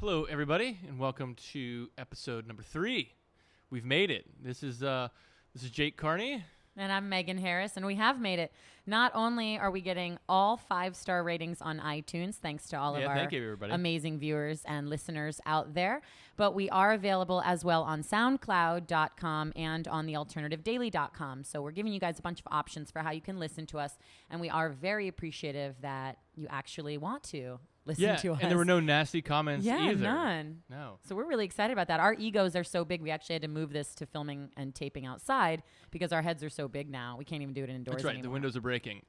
Hello, everybody, and welcome to episode number 3. We've made it. This is Jake Carney. And I'm Megan Harris, and we have made it. Not only are we getting all 5-star ratings on iTunes, thanks to all of our amazing viewers and listeners out there, but we are available as well on SoundCloud.com and on thealternativedaily.com. So we're giving you guys a bunch of options for how you can listen to us, and we are very appreciative that you actually want to listen to us. And there were no nasty comments either. None. No. So we're really excited about that. Our egos are so big, we actually had to move this to filming and taping outside because our heads are so big now. We can't even do it indoors That's right. anymore. The windows are breaking.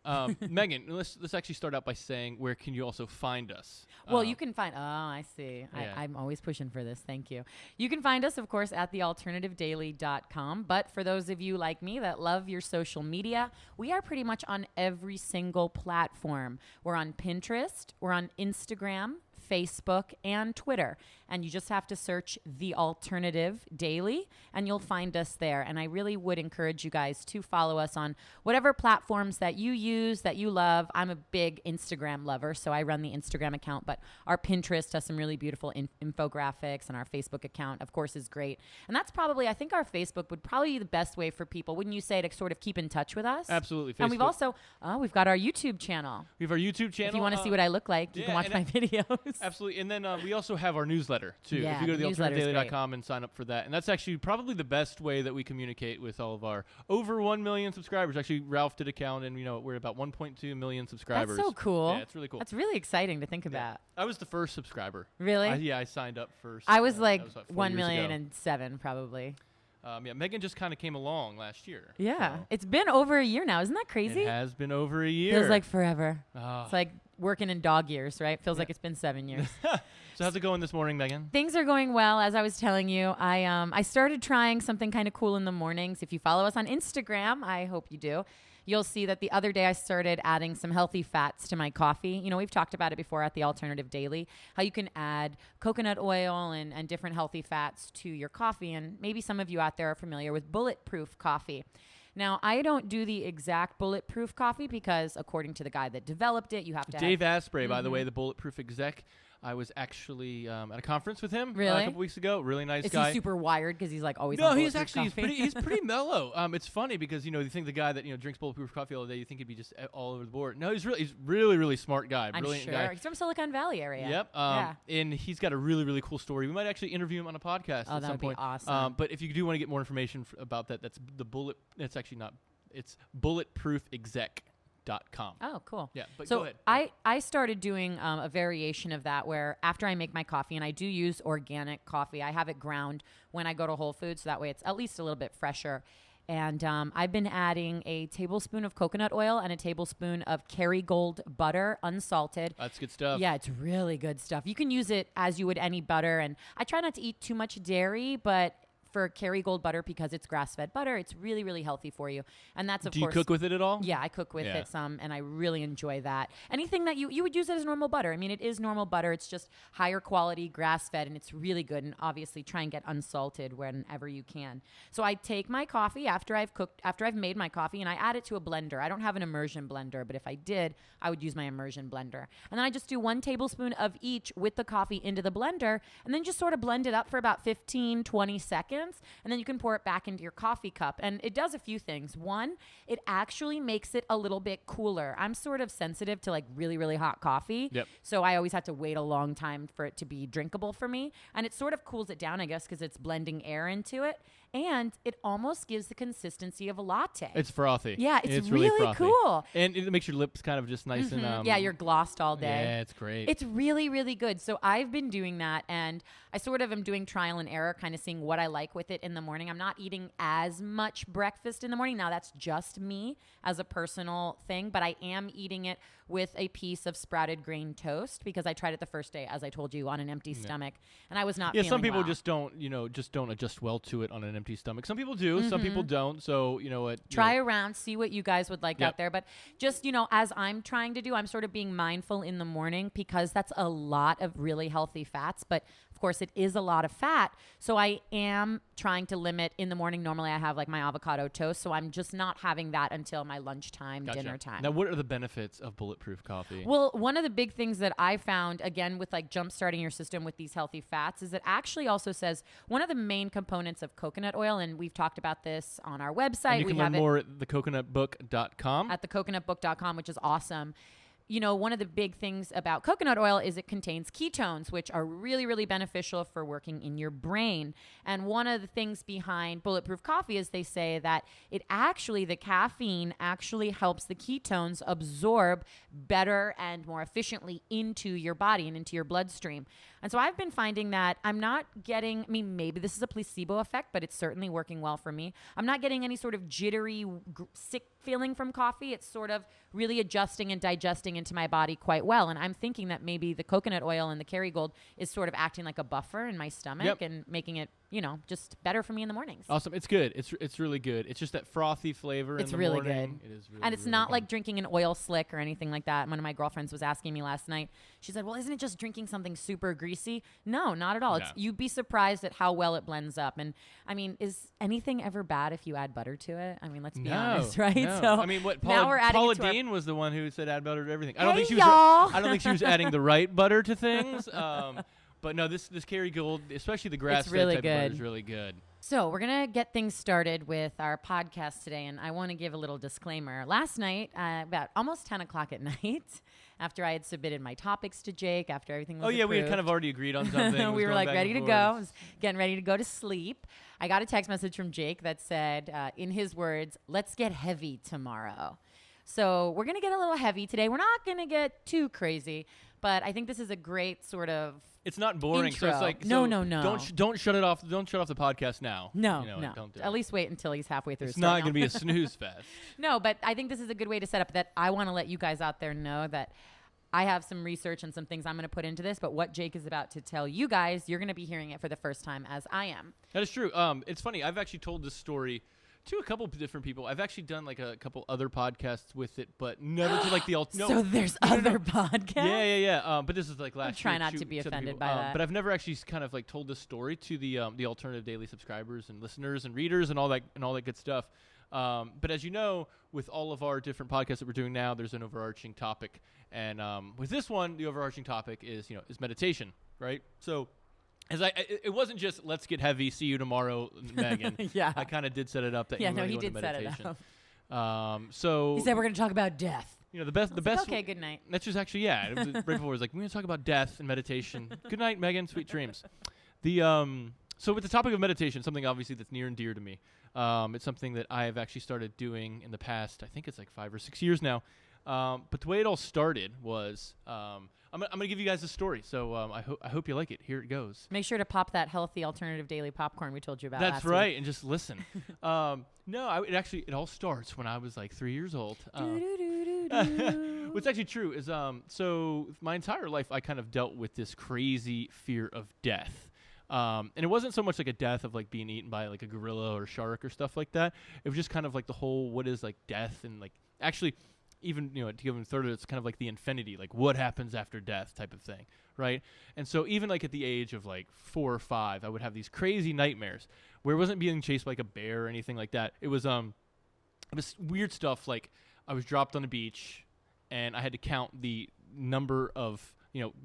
Megan, let's actually start out by saying, where can you also find us? Well, you can find... Oh, I see. Yeah. I'm always pushing for this. Thank you. You can find us, of course, at thealternativedaily.com. But for those of you like me that love your social media, we are pretty much on every single platform. We're on Pinterest. We're on Instagram, Facebook, and Twitter. And you just have to search The Alternative Daily, and you'll find us there. And I really would encourage you guys to follow us on whatever platforms that you use, that you love. I'm a big Instagram lover, so I run the Instagram account, but our Pinterest has some really beautiful infographics, and our Facebook account, of course, is great. And that's probably, I think our Facebook would probably be the best way for people, wouldn't you say, to sort of keep in touch with us? Absolutely. Facebook. And we've also, we've got our YouTube channel. We have our YouTube channel. If you want to see what I look like, you can watch my videos. Absolutely. And then we also have our newsletter, too. Yeah, if you go to thealternativedaily.com and sign up for that. And that's actually probably the best way that we communicate with all of our over 1 million subscribers. Actually, Ralph did a count, and we're about 1.2 million subscribers. That's so cool. Yeah, it's really cool. That's really exciting to think about. I was the first subscriber. Really? I signed up first. I was like 1 million and 7 probably. Megan just kind of came along last year. Yeah. So. It's been over a year now. Isn't that crazy? It has been over a year. Feels like forever. It's like working in dog years, right? Feels like it's been 7 years. So how's it going this morning, Megan? Things are going well. As I was telling you, I started trying something kind of cool in the mornings. If you follow us on Instagram, I hope you do, you'll see that the other day I started adding some healthy fats to my coffee. We've talked about it before at The Alternative Daily, how you can add coconut oil and different healthy fats to your coffee. And maybe some of you out there are familiar with bulletproof coffee. Now, I don't do the exact bulletproof coffee because, according to the guy that developed it, you have to Dave Asprey, by the way, the bulletproof exec. I was actually at a conference with him a couple weeks ago. Really nice guy. Is he super wired because he's like always No, on he's bulletproof actually coffee? he's pretty mellow. It's funny because you think the guy that drinks bulletproof coffee all day, you think he'd be just all over the board. No, he's really smart guy. I'm Brilliant sure. guy. He's from Silicon Valley area. Yep. And he's got a really cool story. We might actually interview him on a podcast at some point. Be awesome. But if you do want to get more information about that, that's It's actually not. It's bulletproofexec.com. Oh, cool. Yeah, but so go ahead. I started doing a variation of that where after I make my coffee, and I do use organic coffee, I have it ground when I go to Whole Foods, so that way it's at least a little bit fresher. And I've been adding a tablespoon of coconut oil and a tablespoon of Kerrygold butter, unsalted. That's good stuff. Yeah, it's really good stuff. You can use it as you would any butter, and I try not to eat too much dairy, but for Kerrygold butter, because it's grass-fed butter, it's really healthy for you. And that's, of course... Do you cook with it at all? Yeah, I cook with it some, and I really enjoy that. Anything that you would use it as normal butter. I mean, it is normal butter. It's just higher quality, grass-fed, and it's really good. And obviously, try and get unsalted whenever you can. So I take my coffee after I've made my coffee, and I add it to a blender. I don't have an immersion blender, but if I did, I would use my immersion blender. And then I just do 1 tablespoon of each with the coffee into the blender, and then just sort of blend it up for about 15, 20 seconds. And then you can pour it back into your coffee cup. And it does a few things. One, it actually makes it a little bit cooler. I'm sort of sensitive to like really hot coffee. Yep. So I always have to wait a long time for it to be drinkable for me. And it sort of cools it down, I guess, because it's blending air into it. And it almost gives the consistency of a latte. It's frothy. Yeah, it's really really frothy. cool. And it makes your lips kind of just nice and... yeah, you're glossed all day. Yeah, it's great. It's really good. So I've been doing that, and I sort of am doing trial and error, kind of seeing what I like with it in the morning. I'm not eating as much breakfast in the morning. Now, that's just me as a personal thing, but I am eating it with a piece of sprouted grain toast because I tried it the first day, as I told you, on an empty stomach, and I was not feeling some people well. just don't adjust well to it on an empty stomach. Some people do, some people don't. So, you know what? Try around, see what you guys would like out there. But just, as I'm trying to do, I'm sort of being mindful in the morning because that's a lot of really healthy fats. But of course, it is a lot of fat. So I am trying to limit in the morning. Normally I have like my avocado toast. So I'm just not having that until my lunchtime, dinner time. Now, what are the benefits of bulletproof bulletproof coffee? Well, one of the big things that I found, again, with like jump starting your system with these healthy fats, is it actually also says one of the main components of coconut oil, and we've talked about this on our website. And you can learn more at thecoconutbook.com. At thecoconutbook.com, which is awesome. You know, one of the big things about coconut oil is it contains ketones, which are really, really beneficial for working in your brain. And one of the things behind bulletproof coffee is they say that the caffeine actually helps the ketones absorb better and more efficiently into your body and into your bloodstream. And so I've been finding that I'm not getting, maybe this is a placebo effect, but it's certainly working well for me. I'm not getting any sort of jittery, sick feeling from coffee. It's sort of really adjusting and digesting into my body quite well. And I'm thinking that maybe the coconut oil and the Kerrygold is sort of acting like a buffer in my stomach and making it, just better for me in the mornings. Awesome. It's good. It's really good. It's just that frothy flavor in the morning. It's really good. It is really, and it's really not good. like drinking an oil slick or anything like that. One of my girlfriends was asking me last night. She said, well, isn't it just drinking something super greasy? No, not at all. No. You'd be surprised at how well it blends up. And is anything ever bad if you add butter to it? Let's be honest, right? No. So Paula, we're adding Paula it to Dean was the one who said add butter to everything. y'all. I don't think she was adding the right butter to things. But no, this Kerrygold, especially the grass-fed really type of butter, good. is really good. So we're going to get things started with our podcast today, and I want to give a little disclaimer. Last night, about almost 10 o'clock at night, after I had submitted my topics to Jake, after everything was we had approved, kind of already agreed on something. we were like ready to go. I was getting ready to go to sleep. I got a text message from Jake that said, in his words, let's get heavy tomorrow. So we're going to get a little heavy today. We're not going to get too crazy, but I think this is a great sort of It's not boring. intro. So it's like No. Don't shut it off. Don't shut off the podcast now. No. Don't do At it. least wait until he's halfway through. It's not going to be a snooze fest. No, but I think this is a good way to set up that. I want to let you guys out there know that I have some research and some things I'm going to put into this, but what Jake is about to tell you guys, you're going to be hearing it for the first time as I am. That is true. It's funny. I've actually told this story to a couple of different people. I've actually done like a couple other podcasts with it, but never to like the So there's other podcasts? Yeah. But this is like last year. Try not to be offended by that. But I've never actually kind of like told this story to the Alternative Daily subscribers and listeners and readers and all that good stuff. But as you know, with all of our different podcasts that we're doing now, there's an overarching topic. And with this one, the overarching topic is meditation, right? So it wasn't just let's get heavy, see you tomorrow, Megan. Yeah. I kind of did set it up that Yeah, you were no, he going to did set meditation. it up. So He said we're going to talk about death. the best. Okay, good night. That's just actually It was right before it was like we're going to talk about death and meditation. Good night, Megan. Sweet dreams. So with the topic of meditation, something obviously that's near and dear to me. It's something that I have actually started doing in the past. I think it's like 5 or 6 years now. But the way it all started was I'm gonna give you guys a story. So I hope you like it. Here it goes. Make sure to pop that healthy alternative daily popcorn we told you about That's last right, week. and just listen. It all starts when I was like 3 years old. What's actually true is so my entire life I kind of dealt with this crazy fear of death. And it wasn't so much like a death of like being eaten by like a gorilla or shark or stuff like that. It was just kind of like the whole what is like death and like actually even to give them third, it's kind of like the infinity, like what happens after death type of thing, right? And so even like at the age of like 4 or 5, I would have these crazy nightmares where it wasn't being chased by like a bear or anything like that. It was weird stuff like I was dropped on a beach and I had to count the number of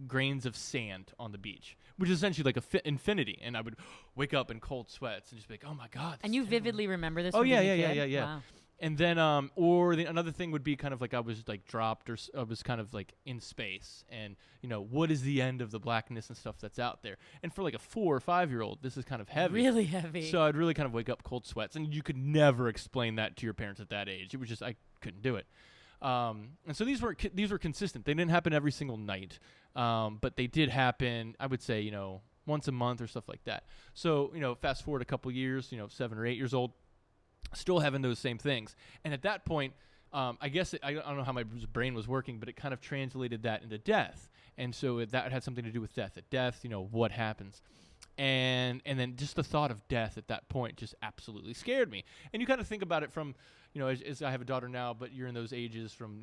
grains of sand on the beach, which is essentially like infinity. And I would wake up in cold sweats and just be like, oh my God. And you vividly remember this? Oh, from yeah. being a kid? Wow. And then, another thing would be kind of like I was like dropped or I was kind of like in space and, what is the end of the blackness and stuff that's out there? And for like a 4 or 5-year-old, this is kind of heavy. Really heavy. So I'd really kind of wake up cold sweats and you could never explain that to your parents at that age. It was just, I couldn't do it. And so these were consistent. They didn't happen every single night. But they did happen, I would say, once a month or stuff like that. So, fast forward a couple years, 7 or 8 years old, still having those same things. And at that point, I guess I don't know how my brain was working, but it kind of translated that into death. And so that had something to do with death. At death, what happens? And then just the thought of death at that point just absolutely scared me. And you kind of think about it from, as I have a daughter now, but you're in those ages from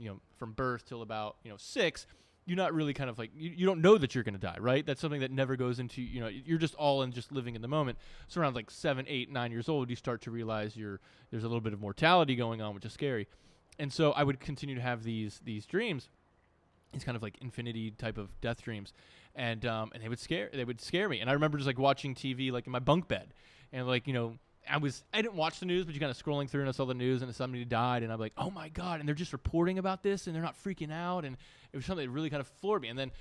birth till about, 6. You're not really kind of like, you don't know that you're going to die, right? That's something that never goes into, you're just all in just living in the moment. So around like 7, 8, 9 years old, you start to realize there's a little bit of mortality going on, which is scary. And so I would continue to have these dreams. these kind of like infinity type of death dreams, and they would scare me. And I remember just like watching TV like in my bunk bed, and like I didn't watch the news, but you kind of scrolling through and I saw the news and somebody died, and I'm like, oh my God, and they're just reporting about this and they're not freaking out, and it was something that really kind of floored me. And then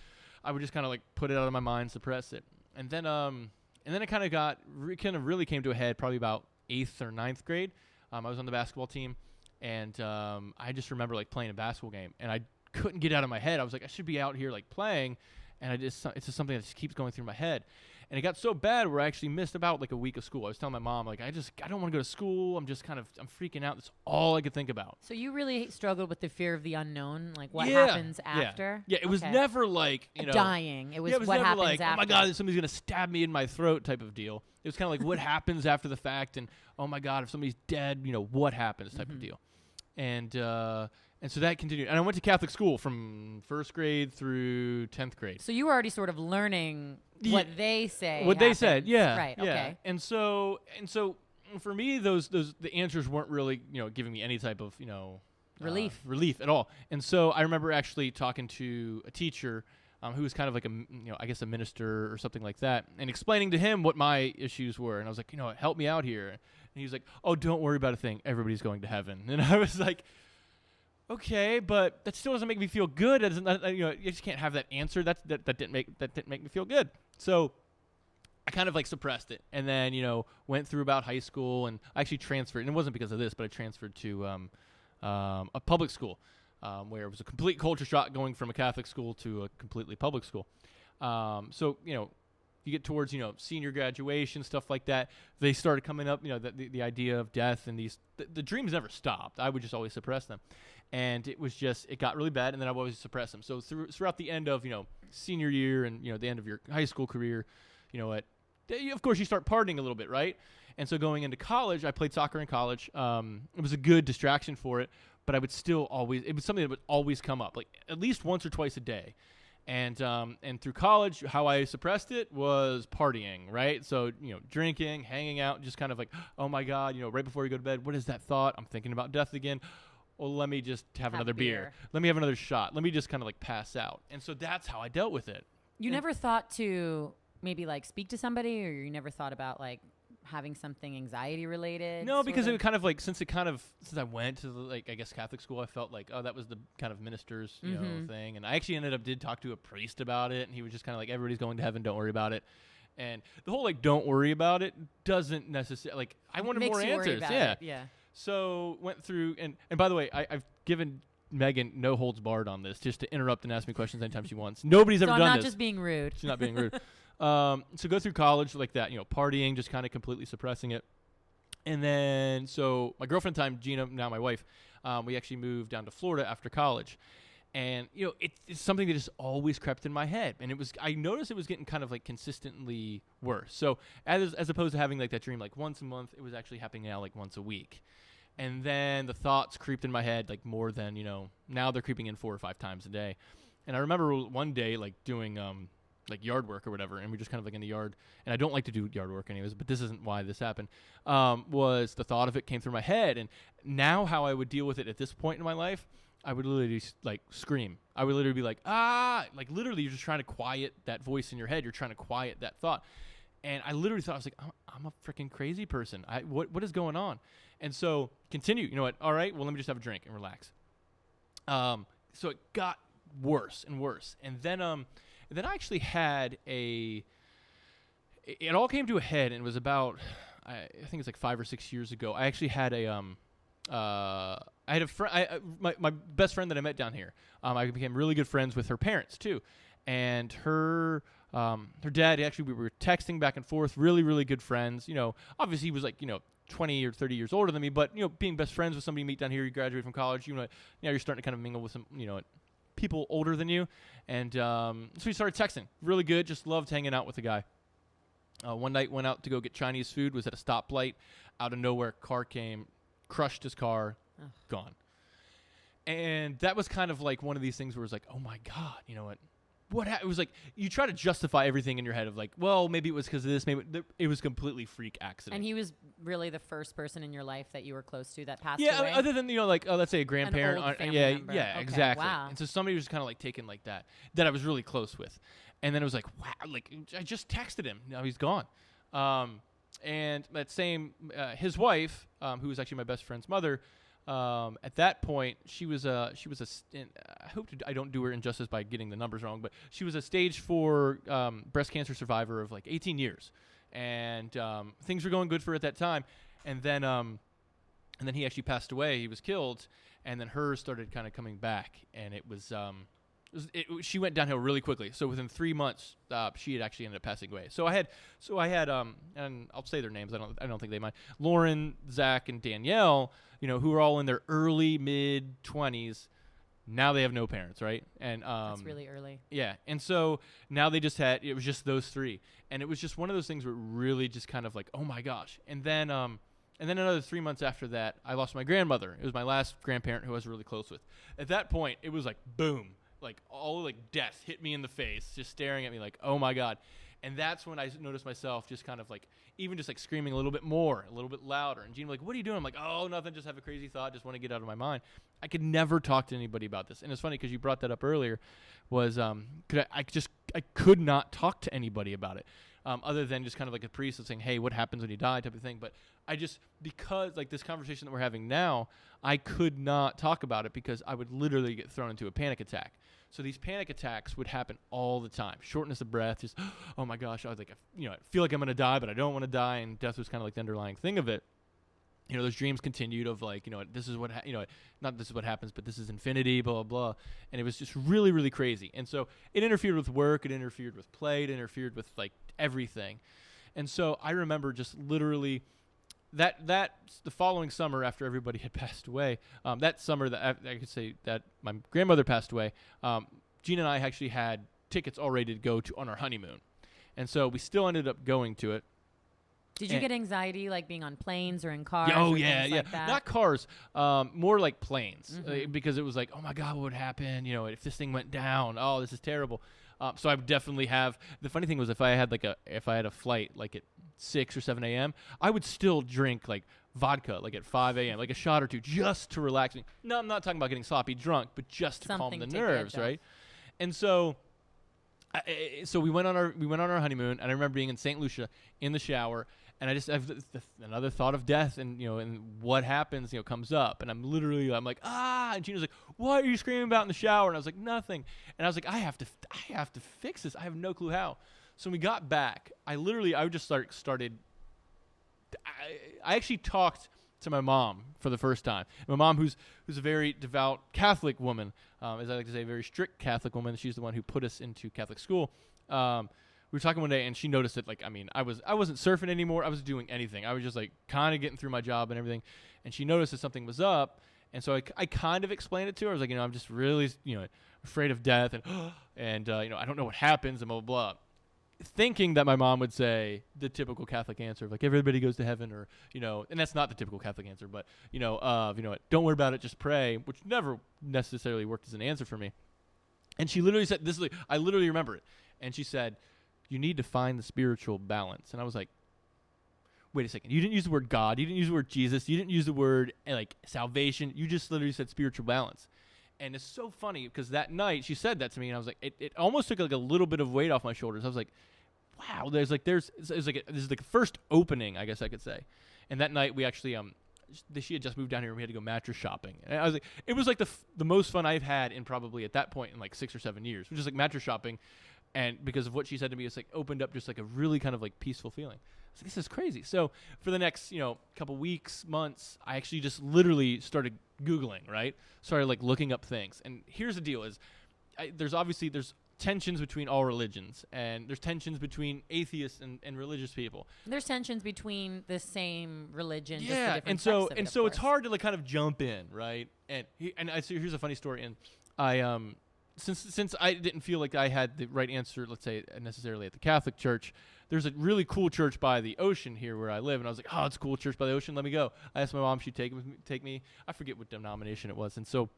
I would just kind of like put it out of my mind, suppress it, and then it kind of really came to a head probably about 8th or 9th grade. I was on the basketball team, and I just remember like playing a basketball game, and I couldn't get out of my head. I was like, I should be out here like playing, and it's just something that just keeps going through my head. And it got so bad where I actually missed about like a week of school. I was telling my mom, like, I don't want to go to school. I'm freaking out. That's all I could think about. So you really struggled with the fear of the unknown, like what happens after? Yeah, it was never like, dying. It was what never happens like, after. oh my God, somebody's going to stab me in my throat type of deal. It was kind of like what happens after the fact, and oh my God, if somebody's dead, what happens type of deal. And so that continued. And I went to Catholic school from 1st grade through 10th grade. So you were already sort of learning what they say. What happens. They said, yeah. Right, yeah. okay. And so for me, the answers weren't really, giving me any type of, relief at all. And so I remember actually talking to a teacher who was kind of like a minister or something like that, and explaining to him what my issues were. And I was like, help me out here. And he was like, oh, don't worry about a thing. Everybody's going to heaven. And I was like, okay, but that still doesn't make me feel good. It doesn't, you just can't have that answer. That didn't make me feel good. So I kind of like suppressed it, and then went through about high school, and I actually transferred. And it wasn't because of this, but I transferred to a public school where it was a complete culture shock going from a Catholic school to a completely public school. So you get towards senior graduation, stuff like that. They started coming up, the idea of death, and the dreams never stopped. I would just always suppress them. And it got really bad, and then I would always suppress them. So throughout the end of, senior year and, the end of your high school career, of course you start partying a little bit, right? And so going into college, I played soccer in college. It was a good distraction for it, but it was something that would always come up, like at least once or twice a day. And through college, how I suppressed it was partying, right? So, drinking, hanging out, just kind of like, oh my God, right before you go to bed, what is that thought? I'm thinking about death again. Well, let me just have another beer. Let me have another shot. Let me just kind of like pass out. And so that's how I dealt with it. You never thought to maybe like speak to somebody, or you never thought about like having something anxiety related? No, because it kind of like, since I went to the, I guess Catholic school, I felt like, oh, that was the kind of minister's, thing. And I actually did talk to a priest about it, and he was just kind of like, everybody's going to heaven, don't worry about it. And the whole like, don't worry about it doesn't necessarily, like, I wanted more answers. Yeah. So went through, and by the way, I've given Megan no holds barred on this, just to interrupt and ask me questions anytime she wants. Nobody's ever done this. So I'm not just being rude. She's not being rude. So go through college like that, partying, just kind of completely suppressing it. And then, so my girlfriend at the time, Gina, now my wife, we actually moved down to Florida after college. And, it's something that just always crept in my head. And I noticed it was getting kind of like consistently worse. So as opposed to having like that dream like once a month, it was actually happening now like once a week. And then the thoughts creeped in my head like more than, now they're creeping in 4 or 5 times a day. And I remember one day like doing like yard work or whatever, and we just kind of like in the yard, and I don't like to do yard work anyways, but this isn't why this happened, was the thought of it came through my head. And now how I would deal with it at this point in my life, I would literally like scream. I would literally be like, ah, like literally you're just trying to quiet that voice in your head. You're trying to quiet that thought. And I literally thought, I was like, I'm a freaking crazy person. What is going on? And so continue, all right, well, let me just have a drink and relax. So it got worse and worse. And then I actually had it all came to a head, and it was about, I think it's like 5 or 6 years ago. I actually had I had a friend, my best friend that I met down here. I became really good friends with her parents too. And her dad, actually, we were texting back and forth, really, really good friends. Obviously he was like, 20 or 30 years older than me, but, being best friends with somebody you meet down here, you graduate from college, you're starting to kind of mingle with some, people older than you. And so we started texting. Really good. Just loved hanging out with the guy. One night went out to go get Chinese food, was at a stoplight. Out of nowhere, car came, crushed his car, gone. And that was kind of like one of these things where it's like, oh my God, it was like you try to justify everything in your head of like, well, maybe it was because of this, maybe it was completely freak accident. And he was really the first person in your life that you were close to that passed yeah, away? other than like let's say a grandparent, An old family yeah, member. yeah, Okay, exactly. wow. And so somebody was kind of like taken like that I was really close with, and then it was like, wow, like I just texted him, now he's gone. And that same his wife, who was actually my best friend's mother. At that point, she was I hope I don't do her injustice by getting the numbers wrong, but she was a stage 4 breast cancer survivor of like 18 years, and things were going good for her at that time, and then he actually passed away. He was killed, and then hers started kind of coming back, and she went downhill really quickly. So within 3 months, she had actually ended up passing away. So I had, and I'll say their names. I don't think they mind. Lauren, Zach, and Danielle, who are all in their early mid 20s. Now they have no parents, right? And That's really early. Yeah, and so now it was just those 3, and it was just one of those things where it really just kind of like, oh my gosh. And then another 3 months after that, I lost my grandmother. It was my last grandparent who I was really close with. At that point, it was like boom. Like all like death hit me in the face, just staring at me like, oh my God. And that's when I noticed myself just kind of like, even just like screaming a little bit more, a little bit louder. And Gene was like, what are you doing? I'm like, oh, nothing, just have a crazy thought, just want to get out of my mind. I could never talk to anybody about this. And it's funny because you brought that up earlier, was I could not talk to anybody about it. Other than just kind of like a priest saying, hey, what happens when you die type of thing. But because like this conversation that we're having now, I could not talk about it because I would literally get thrown into a panic attack. So these panic attacks would happen all the time. Shortness of breath, just, oh my gosh, I was like, I feel like I'm going to die, but I don't want to die. And death was kind of like the underlying thing of it. Those dreams continued of like, this is what, not this is what happens, but this is infinity, blah, blah, blah. And it was just really, really crazy. And so it interfered with work. It interfered with play. It interfered with like everything. And so I remember just literally that the following summer after everybody had passed away, that summer that I could say that my grandmother passed away, Gina and I actually had tickets all ready to go on our honeymoon. And so we still ended up going to it. Did you get anxiety like being on planes or in cars? Oh, or yeah, things yeah. like that? Not cars, more like planes, because it was like, oh my God, what would happen? If this thing went down, oh, this is terrible. So I would definitely have. The funny thing was, if I had a flight like at 6 or 7 a.m., I would still drink like vodka like at 5 a.m., like a shot or two, just to relax me. No, I'm not talking about getting sloppy drunk, but just to calm the nerves, right? And so, we went on our honeymoon, and I remember being in St. Lucia in the shower, and I just have another thought of death, and and what happens, comes up, and I'm like, and Gina's like, what are you screaming about in the shower? And I was like, nothing. And I was like, I have to fix this. I have no clue how. So when we got back, I just started. I actually talked to my mom for the first time. My mom, who's a very devout Catholic woman, as I like to say, a very strict Catholic woman. She's the one who put us into Catholic school. We were talking one day, and she noticed that, I wasn't surfing anymore. I was doing anything. I was just kind of getting through my job and everything. And she noticed that something was up. And so I kind of explained it to her. I was like, I'm just really, afraid of death, and I don't know what happens, and blah, blah, blah. Thinking that my mom would say the typical Catholic answer of like everybody goes to heaven, or and that's not the typical Catholic answer, but don't worry about it, just pray, which never necessarily worked as an answer for me. And she literally said this, I literally remember it, and she said, you need to find the spiritual balance. And I was like, wait a second, you didn't use the word God, you didn't use the word Jesus, you didn't use the word like salvation, you just literally said spiritual balance. And it's so funny because that night she said that to me, and I was like, it almost took like a little bit of weight off my shoulders. I was like, wow, this is like the first opening, I guess I could say. And that night we actually she had just moved down here, and we had to go mattress shopping. And I was like, it was like the most fun I've had in probably at that point in like 6 or 7 years, which is like mattress shopping. And because of what she said to me, it's like opened up just like a really kind of like peaceful feeling. I was like, this is crazy. So for the next, couple weeks, months, I actually just literally started Googling, right? Started like looking up things. And here's the deal is there's tensions between all religions, and there's tensions between atheists and religious people. There's tensions between the same religion, just the yeah, different and so it's hard to like kind of jump in, right? And here's a funny story. And I since I didn't feel like I had the right answer, let's say necessarily at the Catholic Church, there's a really cool church by the ocean here where I live, and I was like, oh, it's a cool church by the ocean, let me go. I asked my mom if she'd take me. I forget what denomination it was, and so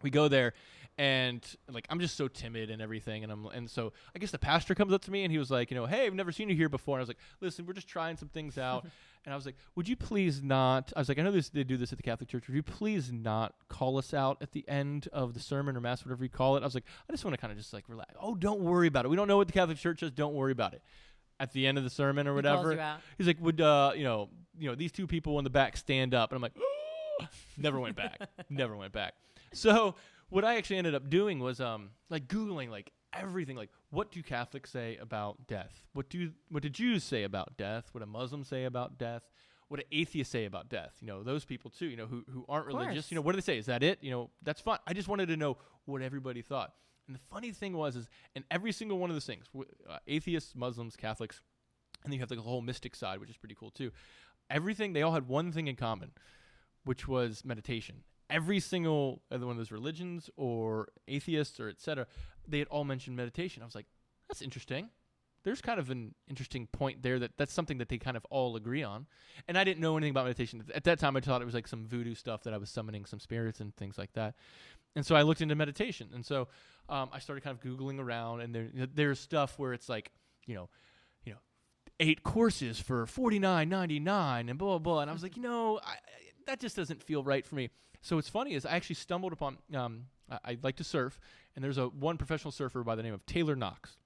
we go there, and like I'm just so timid and everything, and so I guess the pastor comes up to me and he was like, hey, I've never seen you here before. And I was like, listen, we're just trying some things out. And I was like, would you please not? I was like, I know they do this at the Catholic Church. Would you please not call us out at the end of the sermon or mass, whatever you call it? I was like, I just want to kind of just like relax. Oh, don't worry about it. We don't know what the Catholic Church is. Don't worry about it. At the end of the sermon or whatever, he's like, would these two people in the back stand up? And I'm like, never went back. Never went back. So what I actually ended up doing was like Googling like everything, like what do Catholics say about death? What do Jews say about death? What do Muslims say about death? What do atheists say about death? Those people too, who aren't religious. What do they say? Is that it? That's fine. I just wanted to know what everybody thought. And the funny thing was in every single one of those things, atheists, Muslims, Catholics, and then you have like the whole mystic side, which is pretty cool too. They all had one thing in common, which was meditation. Every single other one of those religions or atheists or etc., they had all mentioned meditation. I was like, that's interesting. There's kind of an interesting point there that's something that they kind of all agree on. And I didn't know anything about meditation. At that time, I thought it was like some voodoo stuff that I was summoning some spirits and things like that. And so I looked into meditation. And so I started kind of Googling around, and there's stuff where it's like, 8 courses for $49.99 and blah, blah, blah. And I was like, that just doesn't feel right for me. So what's funny is I actually stumbled upon, I like to surf, and there's one professional surfer by the name of Taylor Knox.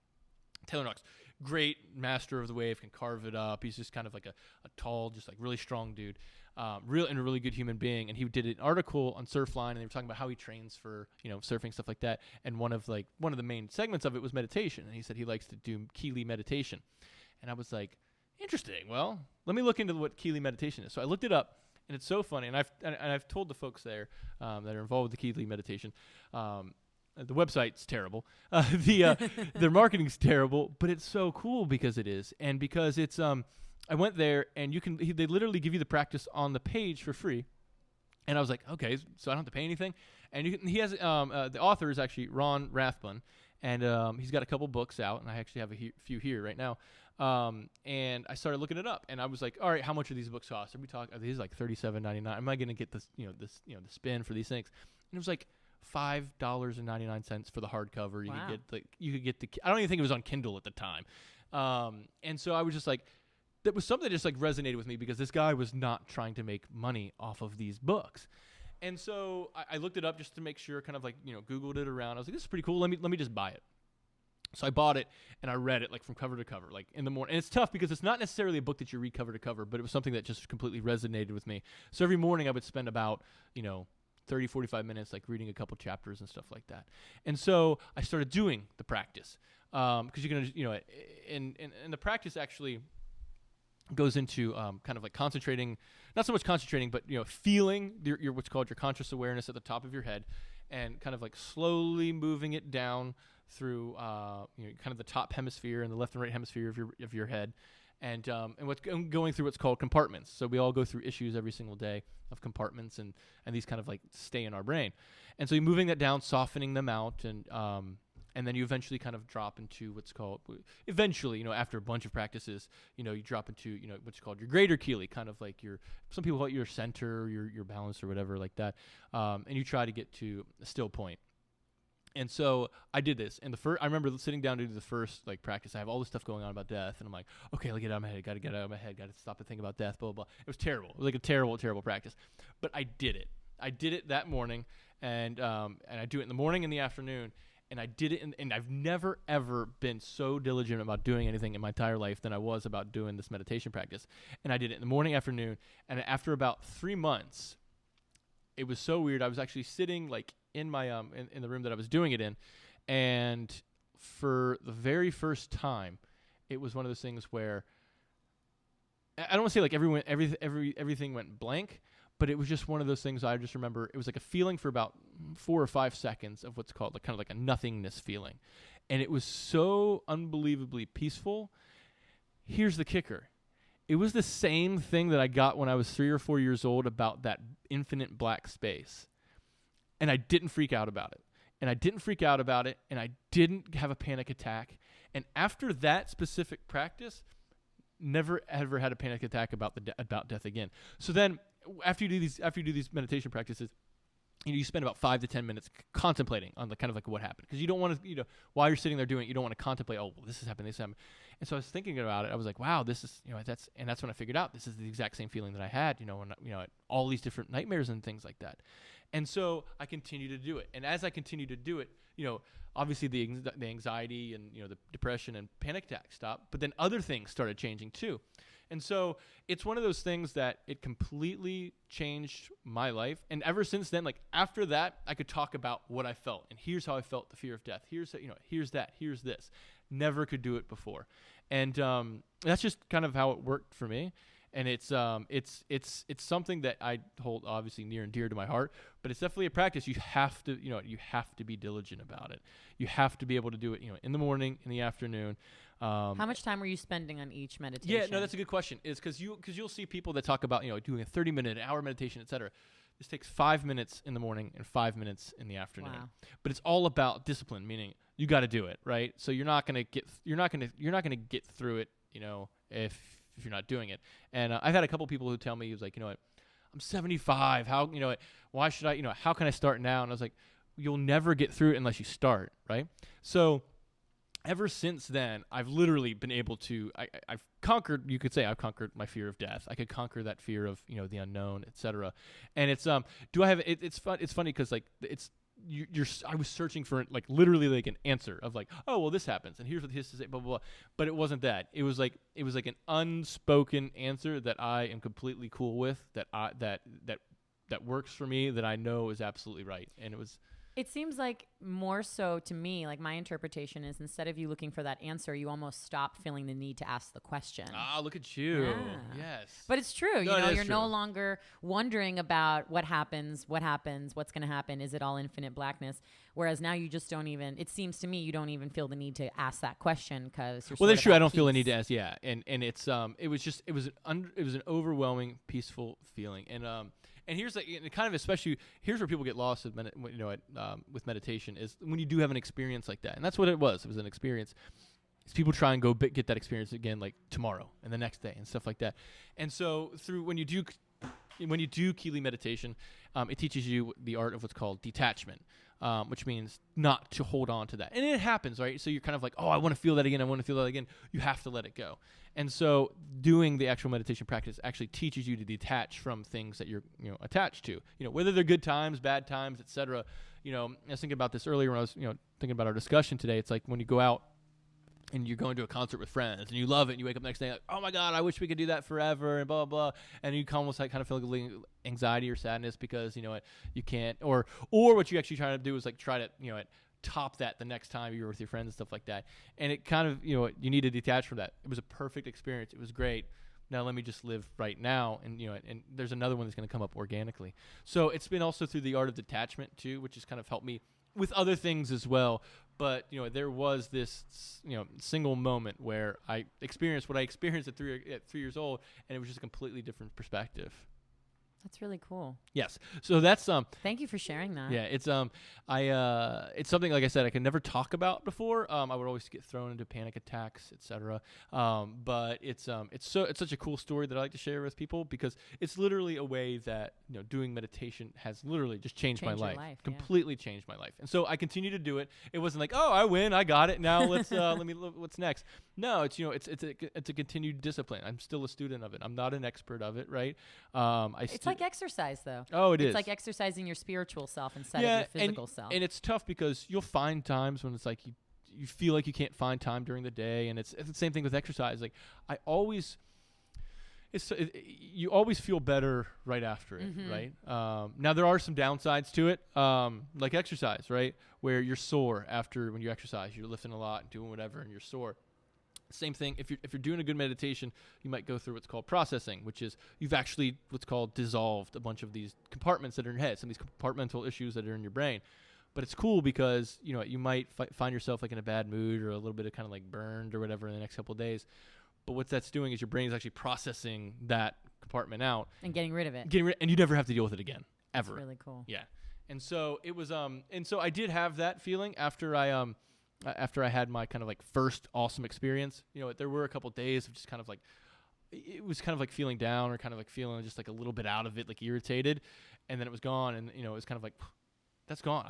Taylor Knox, great master of the wave, can carve it up. He's just kind of like a tall, just like really strong dude, and a really good human being. And he did an article on Surfline, and they were talking about how he trains for, surfing, stuff like that. And one of the main segments of it was meditation. And he said he likes to do Kelee Meditation. And I was like, interesting. Well, let me look into what Kelee Meditation is. So I looked it up. And it's so funny, and I've told the folks there that are involved with the Kelee Meditation, the website's terrible, their marketing's terrible, but it's so cool because it is, and because it's I went there and they literally give you the practice on the page for free, and I was like, okay, so I don't have to pay anything, and he has the author is actually Ron Rathbun, and he's got a couple books out, and I actually have a few here right now. And I started looking it up, and I was like, all right, how much are these books cost? Are we talking, these like $37.99? Am I going to get this, the spin for these things? And it was like $5.99 for the hardcover. You could get I don't even think it was on Kindle at the time. And so I was just like, that was something that just like resonated with me because this guy was not trying to make money off of these books. And so I looked it up just to make sure, kind of like, Googled it around. I was like, this is pretty cool. Let me just buy it. So I bought it, and I read it like from cover to cover, like in the morning. And it's tough because it's not necessarily a book that you read cover to cover, but it was something that just completely resonated with me. So every morning I would spend about, 30, 45 minutes like reading a couple chapters and stuff like that. And so I started doing the practice because you can, and the practice actually goes into kind of like concentrating, not so much concentrating, but, feeling your what's called your conscious awareness at the top of your head and kind of like slowly moving it down through kind of the top hemisphere and the left and right hemisphere of your head, and what's going through what's called compartments. So we all go through issues every single day of compartments, and these kind of like stay in our brain. And so you're moving that down, softening them out, and then you eventually kind of drop into what's called, after a bunch of practices, you drop into what's called your greater Kelee, kind of like some people call it your center, your balance, or whatever like that, and you try to get to a still point. And so I did this, and I remember sitting down to do the first like practice. I have all this stuff going on about death, and I'm like, okay, I'll get it out of my head. Got to get it out of my head. Got to stop and think about death. Blah, blah, blah. It was terrible. It was like a terrible, terrible practice. But I did it. I did it that morning, and I do it in the morning and the afternoon. And I did it, and I've never ever been so diligent about doing anything in my entire life than I was about doing this meditation practice. And I did it in the morning, afternoon, and after about 3 months, it was so weird. I was actually sitting like in my in the room that I was doing it in, and for the very first time, it was one of those things where I don't want to say like everything went blank, but it was just one of those things I just remember. It was like a feeling for about 4 or 5 seconds of what's called like kind of like a nothingness feeling, and it was so unbelievably peaceful. Here's the kicker. It was the same thing that I got when I was 3 or 4 years old about that infinite black space. And I didn't freak out about it. And I didn't have a panic attack. And after that specific practice, never ever had a panic attack about death again. So then after you do these meditation practices, you spend about 5 to 10 minutes contemplating on the kind of like what happened, because you don't want to, while you're sitting there doing it, you don't want to contemplate, oh, well, this has happened, this happened. And so I was thinking about it. I was like, wow, this is, that's when I figured out this is the exact same feeling that I had, when, all these different nightmares and things like that. And so I continue to do it. And as I continue to do it, obviously the anxiety and, the depression and panic attacks stopped, but then other things started changing too. And so it's one of those things that it completely changed my life. And ever since then, like after that, I could talk about what I felt. And here's how I felt the fear of death. Here's that, here's this. Never could do it before. And that's just kind of how it worked for me. And it's something that I hold obviously near and dear to my heart, but it's definitely a practice. You have to, you have to be diligent about it. You have to be able to do it, in the morning, in the afternoon. How much time were you spending on each meditation? Yeah, no, that's a good question. Is because you'll see people that talk about, doing a 30-minute, hour meditation, etc. This takes 5 minutes in the morning and 5 minutes in the afternoon. Wow. But it's all about discipline, meaning you got to do it, right? So you're not gonna get through it, if you're not doing it. And I've had a couple people who tell me, he was like, I'm 75. How, why should I, how can I start now? And I was like, you'll never get through it unless you start, right? So ever since then, I've literally been able to, I've conquered, you could say I've conquered my fear of death. I could conquer that fear of, the unknown, etc. And it's, it's funny because like I was searching for like literally like an answer of like, oh, well, this happens and here's what this is, blah, blah, blah. But it wasn't that. It was like an unspoken answer that I am completely cool with, that works for me, that I know is absolutely right. And it seems like more so to me, like my interpretation is instead of you looking for that answer, you almost stop feeling the need to ask the question. Ah, look at you. Yeah. Yes. But it's true. No, You're no longer wondering about what happens, what's going to happen. Is it all infinite blackness? Whereas now you just don't even, it seems to me, you don't even feel the need to ask that question because you're well, that's true. I don't peace. feel the need to ask. Yeah. And it's, it was an overwhelming, peaceful feeling. And here's kind of especially here's where people get lost with with meditation is when you do have an experience like that, and that's what it was. It was an experience. It's people try and go get that experience again, like tomorrow and the next day and stuff like that. And so when you do Kelee meditation, it teaches you the art of what's called detachment, which means not to hold on to that. And it happens, right? So you're kind of like, oh, I want to feel that again. I want to feel that again. You have to let it go. And so doing the actual meditation practice actually teaches you to detach from things that you're attached to, whether they're good times, bad times, etc. I was thinking about this earlier when I was thinking about our discussion today. It's like when you go out and you're going to a concert with friends and you love it and you wake up the next day like, oh my God, I wish we could do that forever and blah, blah, blah. And you almost like kind of feel like anxiety or sadness because, you can't, or what you actually try to do is like try to, top that the next time you're with your friends and stuff like that. And it kind of, you need to detach from that. It was a perfect experience. It was great. Now let me just live right now. And, and there's another one that's going to come up organically. So it's been also through the art of detachment too, which has kind of helped me with other things as well. But, there was this, single moment where I experienced what I experienced at 3 years old, and it was just a completely different perspective. That's really cool. Yes. So that's thank you for sharing that. Yeah, it's it's something, like I said, I could never talk about before. I would always get thrown into panic attacks, etc. But it's such a cool story that I like to share with people because it's literally a way that doing meditation has literally just changed my life. Completely changed my life. And so I continue to do it. It wasn't like, oh, I win, I got it. Now let's let me look what's next. No, it's it's a continued discipline. I'm still a student of it. I'm not an expert of it, right? It's like exercise, though. Oh, it is. It's like exercising your spiritual self instead of your physical self. And it's tough because you'll find times when it's like you feel like you can't find time during the day, and it's the same thing with exercise. Like you always feel better right after it, right? Now there are some downsides to it, like exercise, right? Where you're sore after when you exercise, you're lifting a lot and doing whatever, and you're sore. Same thing, if you're doing a good meditation, you might go through what's called processing, which is you've actually what's called dissolved a bunch of these compartments that are in your head, some of these compartmental issues that are in your brain. But it's cool because you might find yourself like in a bad mood or a little bit of kind of like burned or whatever in the next couple of days. But what that's doing is your brain is actually processing that compartment out and getting rid of it. And you never have to deal with it again, ever. That's really cool. Yeah. And so it was and so I did have that feeling after I had my kind of like first awesome experience. There were a couple days of just kind of like it was kind of like feeling down or kind of like feeling just like a little bit out of it, like irritated, and then it was gone, and it was kind of like, that's gone.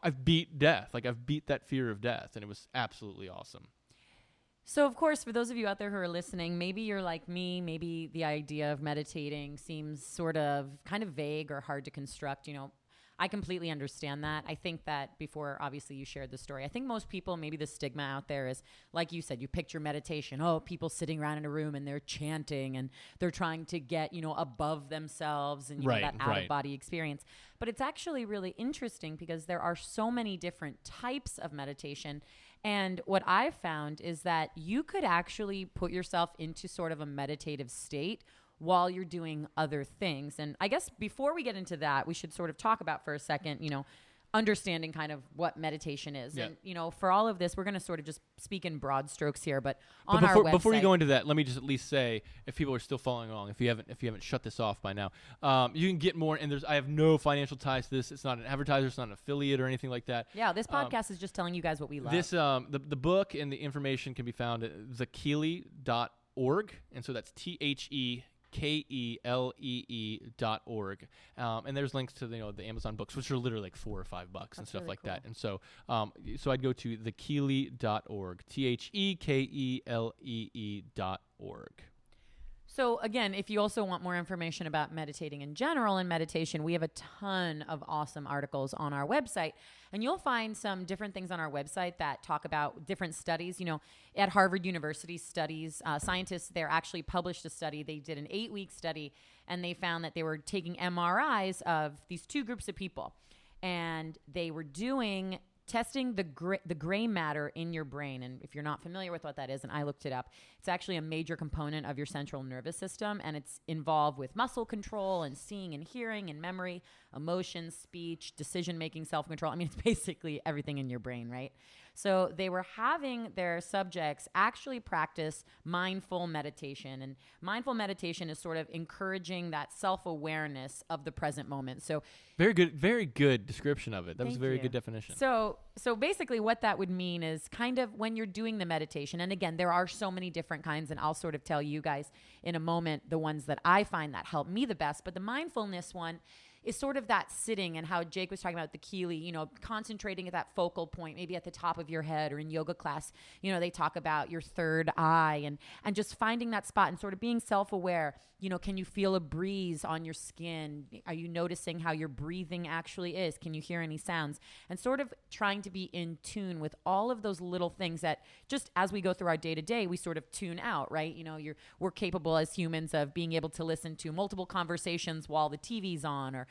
I've beat death. Like I've beat that fear of death, and it was absolutely awesome. So, of course, for those of you out there who are listening, maybe you're like me. Maybe the idea of meditating seems sort of kind of vague or hard to construct. I completely understand that. I think that before, obviously, you shared the story, I think most people, maybe the stigma out there is, like you said, you picture meditation. Oh, people sitting around in a room and they're chanting and they're trying to get, above themselves and that out-of-body experience. But it's actually really interesting because there are so many different types of meditation. And what I've found is that you could actually put yourself into sort of a meditative state while you're doing other things. And I guess before we get into that, we should sort of talk about for a second, understanding kind of what meditation is. Yeah. And, for all of this, we're going to sort of just speak in broad strokes here, but our website. Before you go into that, let me just at least say, if people are still following along, if you haven't shut this off by now, you can get more, and I have no financial ties to this. It's not an advertiser, it's not an affiliate or anything like that. Yeah, this podcast is just telling you guys what we love. This, the book and the information can be found at thekelee.org, and so that's TheKelee.org. And there's links to the Amazon books, which are literally like $4 or $5 and stuff really like cool. that. And so I'd go to thekelee.org, TheKelee.org. So again, if you also want more information about meditating in general and meditation, we have a ton of awesome articles on our website. And you'll find some different things on our website that talk about different studies. At Harvard University studies, scientists there actually published a study. They did an 8-week study, and they found that they were taking MRIs of these two groups of people. And they were testing the gray matter in your brain. And if you're not familiar with what that is, and I looked it up, it's actually a major component of your central nervous system, and it's involved with muscle control and seeing and hearing and memory, emotions, speech, decision-making, self-control. I mean, it's basically everything in your brain, right? So they were having their subjects actually practice mindful meditation. And mindful meditation is sort of encouraging that self-awareness of the present moment. So very good description of it. That was a very good definition. So basically what that would mean is kind of when you're doing the meditation, and again, there are so many different kinds, and I'll sort of tell you guys in a moment the ones that I find that help me the best. But the mindfulness one is sort of that sitting, and how Jake was talking about the Kelee, concentrating at that focal point, maybe at the top of your head, or in yoga class, they talk about your third eye and just finding that spot and sort of being self-aware. Can you feel a breeze on your skin? Are you noticing how your breathing actually is? Can you hear any sounds? And sort of trying to be in tune with all of those little things that just as we go through our day to day, we sort of tune out, right? We're capable as humans of being able to listen to multiple conversations while the TV's on, or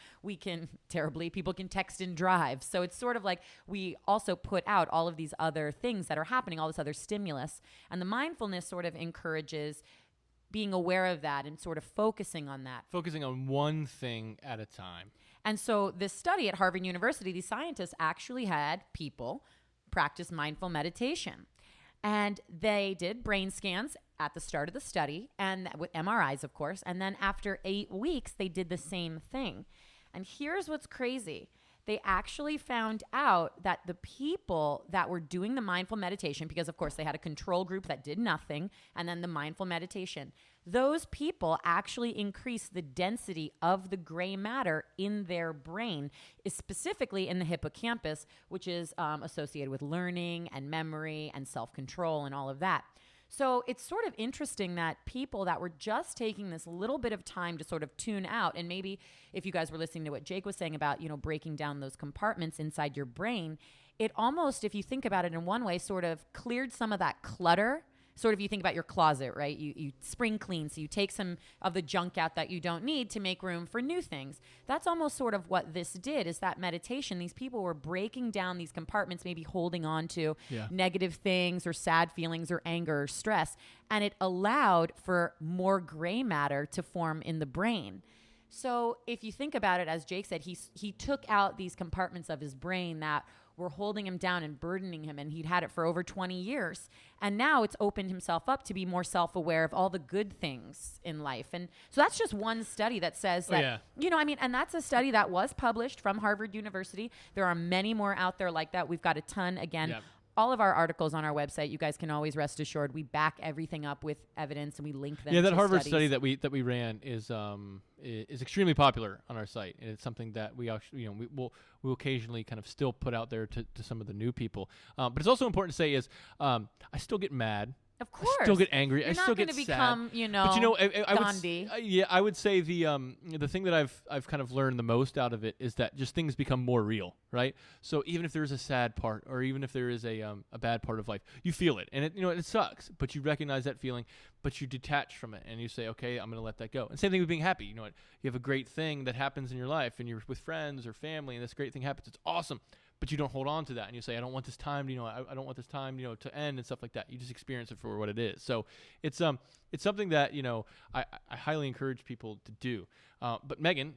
people can text and drive. So it's sort of like we also put out all of these other things that are happening, all this other stimulus. And the mindfulness sort of encourages being aware of that and sort of focusing on that. Focusing on one thing at a time. And so this study at Harvard University, these scientists actually had people practice mindful meditation. And they did brain scans at the start of the study, and with MRIs, of course. And then after 8 weeks, they did the same thing. And here's what's crazy. They actually found out that the people that were doing the mindful meditation, because of course they had a control group that did nothing, and then the mindful meditation, those people actually increased the density of the gray matter in their brain, specifically in the hippocampus, which is associated with learning and memory and self-control and all of that. So it's sort of interesting that people that were just taking this little bit of time to sort of tune out, and maybe if you guys were listening to what Jake was saying about, breaking down those compartments inside your brain, it almost, if you think about it in one way, sort of cleared some of that clutter. Sort of, you think about your closet, right? You spring clean, so you take some of the junk out that you don't need to make room for new things. That's almost sort of what this did, is that meditation. These people were breaking down these compartments, maybe holding on to negative things or sad feelings or anger or stress, and it allowed for more gray matter to form in the brain. So if you think about it, as Jake said, he took out these compartments of his brain that were holding him down and burdening him, and he'd had it for over 20 years. And now it's opened himself up to be more self-aware of all the good things in life. And so that's just one study that says that, and that's a study that was published from Harvard University. There are many more out there like that. We've got a ton, again. all of our articles on our website, you guys can always rest assured we back everything up with evidence and we link them. Yeah, that to Harvard studies. study that we ran is extremely popular on our site, and it's something that we actually we'll occasionally kind of still put out there to some of the new people. But it's also important to say is I still get mad. Of course. I still get angry. You're I still get not going to sad. become, But I Gandhi. I would say the thing that I've kind of learned the most out of it is that just things become more real, right? So even if there's a sad part, or even if there is a bad part of life, you feel it, and it sucks, but you recognize that feeling, but you detach from it, and you say, okay, I'm going to let that go. And same thing with being happy. You have a great thing that happens in your life, and you're with friends or family, and this great thing happens. It's awesome. But you don't hold on to that, and you say, I don't want this time, I don't want this time, to end and stuff like that. You just experience it for what it is. So it's something that, I highly encourage people to do. But Megan,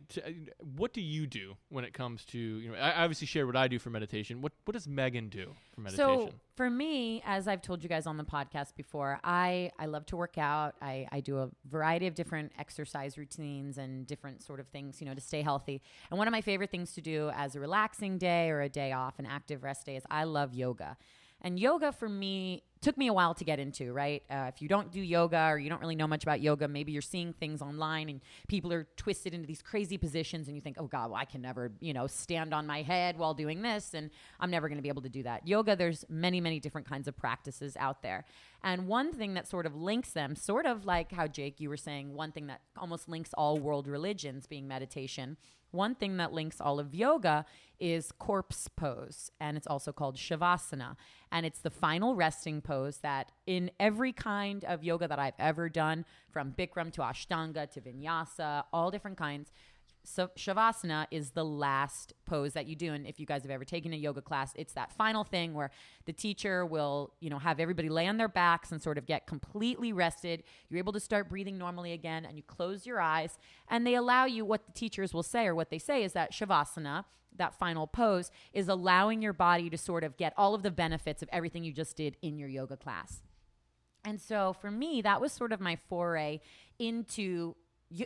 what do you do when it comes to, I obviously share what I do for meditation. What does Megan do for meditation? So for me, as I've told you guys on the podcast before, I love to work out. I do a variety of different exercise routines and different sort of things, to stay healthy. And one of my favorite things to do as a relaxing day or a day off, an active rest day, is I love yoga. And yoga for me took me a while to get into, right? If you don't do yoga or you don't really know much about yoga, maybe you're seeing things online and people are twisted into these crazy positions and you think, oh God, well, I can never, stand on my head while doing this and I'm never going to be able to do that. Yoga, there's many, many different kinds of practices out there. And one thing that sort of links them, sort of like how Jake, you were saying, one thing that almost links all world religions being meditation. One thing that links all of yoga is corpse pose, and it's also called Shavasana. And it's the final resting pose that in every kind of yoga that I've ever done, from Bikram to Ashtanga to Vinyasa, all different kinds, so Shavasana is the last pose that you do. And if you guys have ever taken a yoga class, it's that final thing where the teacher will, have everybody lay on their backs and sort of get completely rested. You're able to start breathing normally again, and you close your eyes, and they allow you, what the teachers will say, or what they say is that Shavasana, that final pose, is allowing your body to sort of get all of the benefits of everything you just did in your yoga class. And so for me, that was sort of my foray into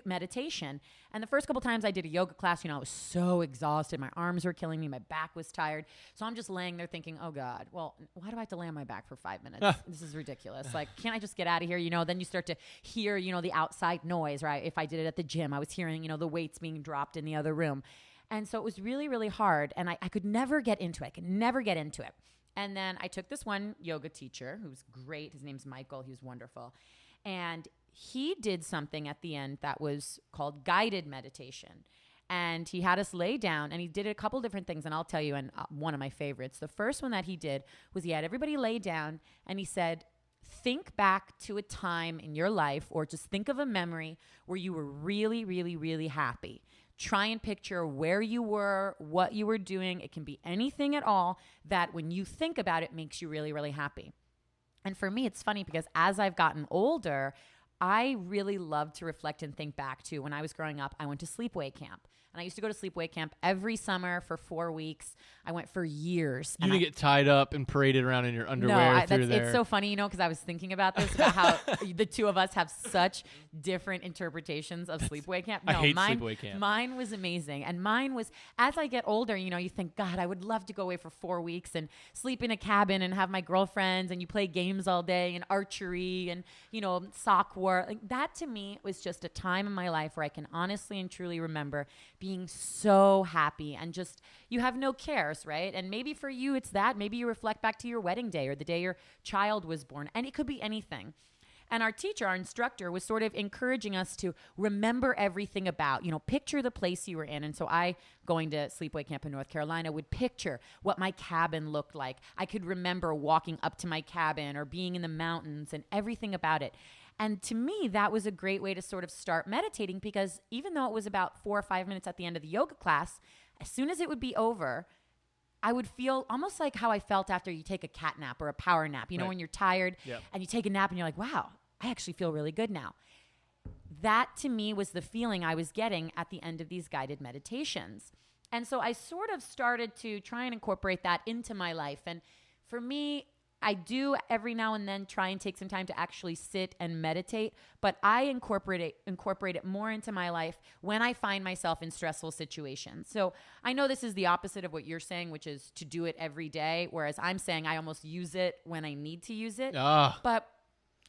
meditation. And the first couple times I did a yoga class, I was so exhausted. My arms were killing me. My back was tired. So I'm just laying there thinking, oh God, well, why do I have to lay on my back for 5 minutes? This is ridiculous. Like, can't I just get out of here? Then you start to hear, the outside noise, right? If I did it at the gym, I was hearing, the weights being dropped in the other room. And so it was really, really hard. And I could never get into it. And then I took this one yoga teacher who was great. His name's Michael. He was wonderful. And he did something at the end that was called guided meditation. And he had us lay down, and he did a couple different things, and I'll tell you, and one of my favorites. The first one that he did was he had everybody lay down, and he said, think back to a time in your life, or just think of a memory where you were really, really, really happy. Try and picture where you were, what you were doing. It can be anything at all that when you think about it makes you really, really happy. And for me, it's funny because as I've gotten older, I really love to reflect and think back to when I was growing up. I went to sleepaway camp. And I used to go to sleepaway camp every summer for 4 weeks. I went for years. You didn't get tied up and paraded around in your underwear through there. It's so funny, because I was thinking about this, about how the two of us have such different interpretations of sleepaway camp. No, I hate sleepaway camp. Mine was amazing. And mine was, as I get older, you think, God, I would love to go away for 4 weeks and sleep in a cabin and have my girlfriends, and you play games all day and archery and, sock war. Like, that to me was just a time in my life where I can honestly and truly remember being so happy and just, you have no cares, right? And maybe for you, it's that. Maybe you reflect back to your wedding day or the day your child was born, and it could be anything. And our teacher, our instructor, was sort of encouraging us to remember everything about, picture the place you were in. And so I, going to sleepaway camp in North Carolina, would picture what my cabin looked like. I could remember walking up to my cabin or being in the mountains and everything about it. And to me, that was a great way to sort of start meditating, because even though it was about 4 or 5 minutes at the end of the yoga class, as soon as it would be over, I would feel almost like how I felt after you take a cat nap or a power nap, right. When you're tired and you take a nap and you're like, wow, I actually feel really good now. That to me was the feeling I was getting at the end of these guided meditations. And so I sort of started to try and incorporate that into my life. And for me, I do every now and then try and take some time to actually sit and meditate, but I incorporate it more into my life when I find myself in stressful situations. So I know this is the opposite of what you're saying, which is to do it every day, whereas I'm saying I almost use it when I need to use it. But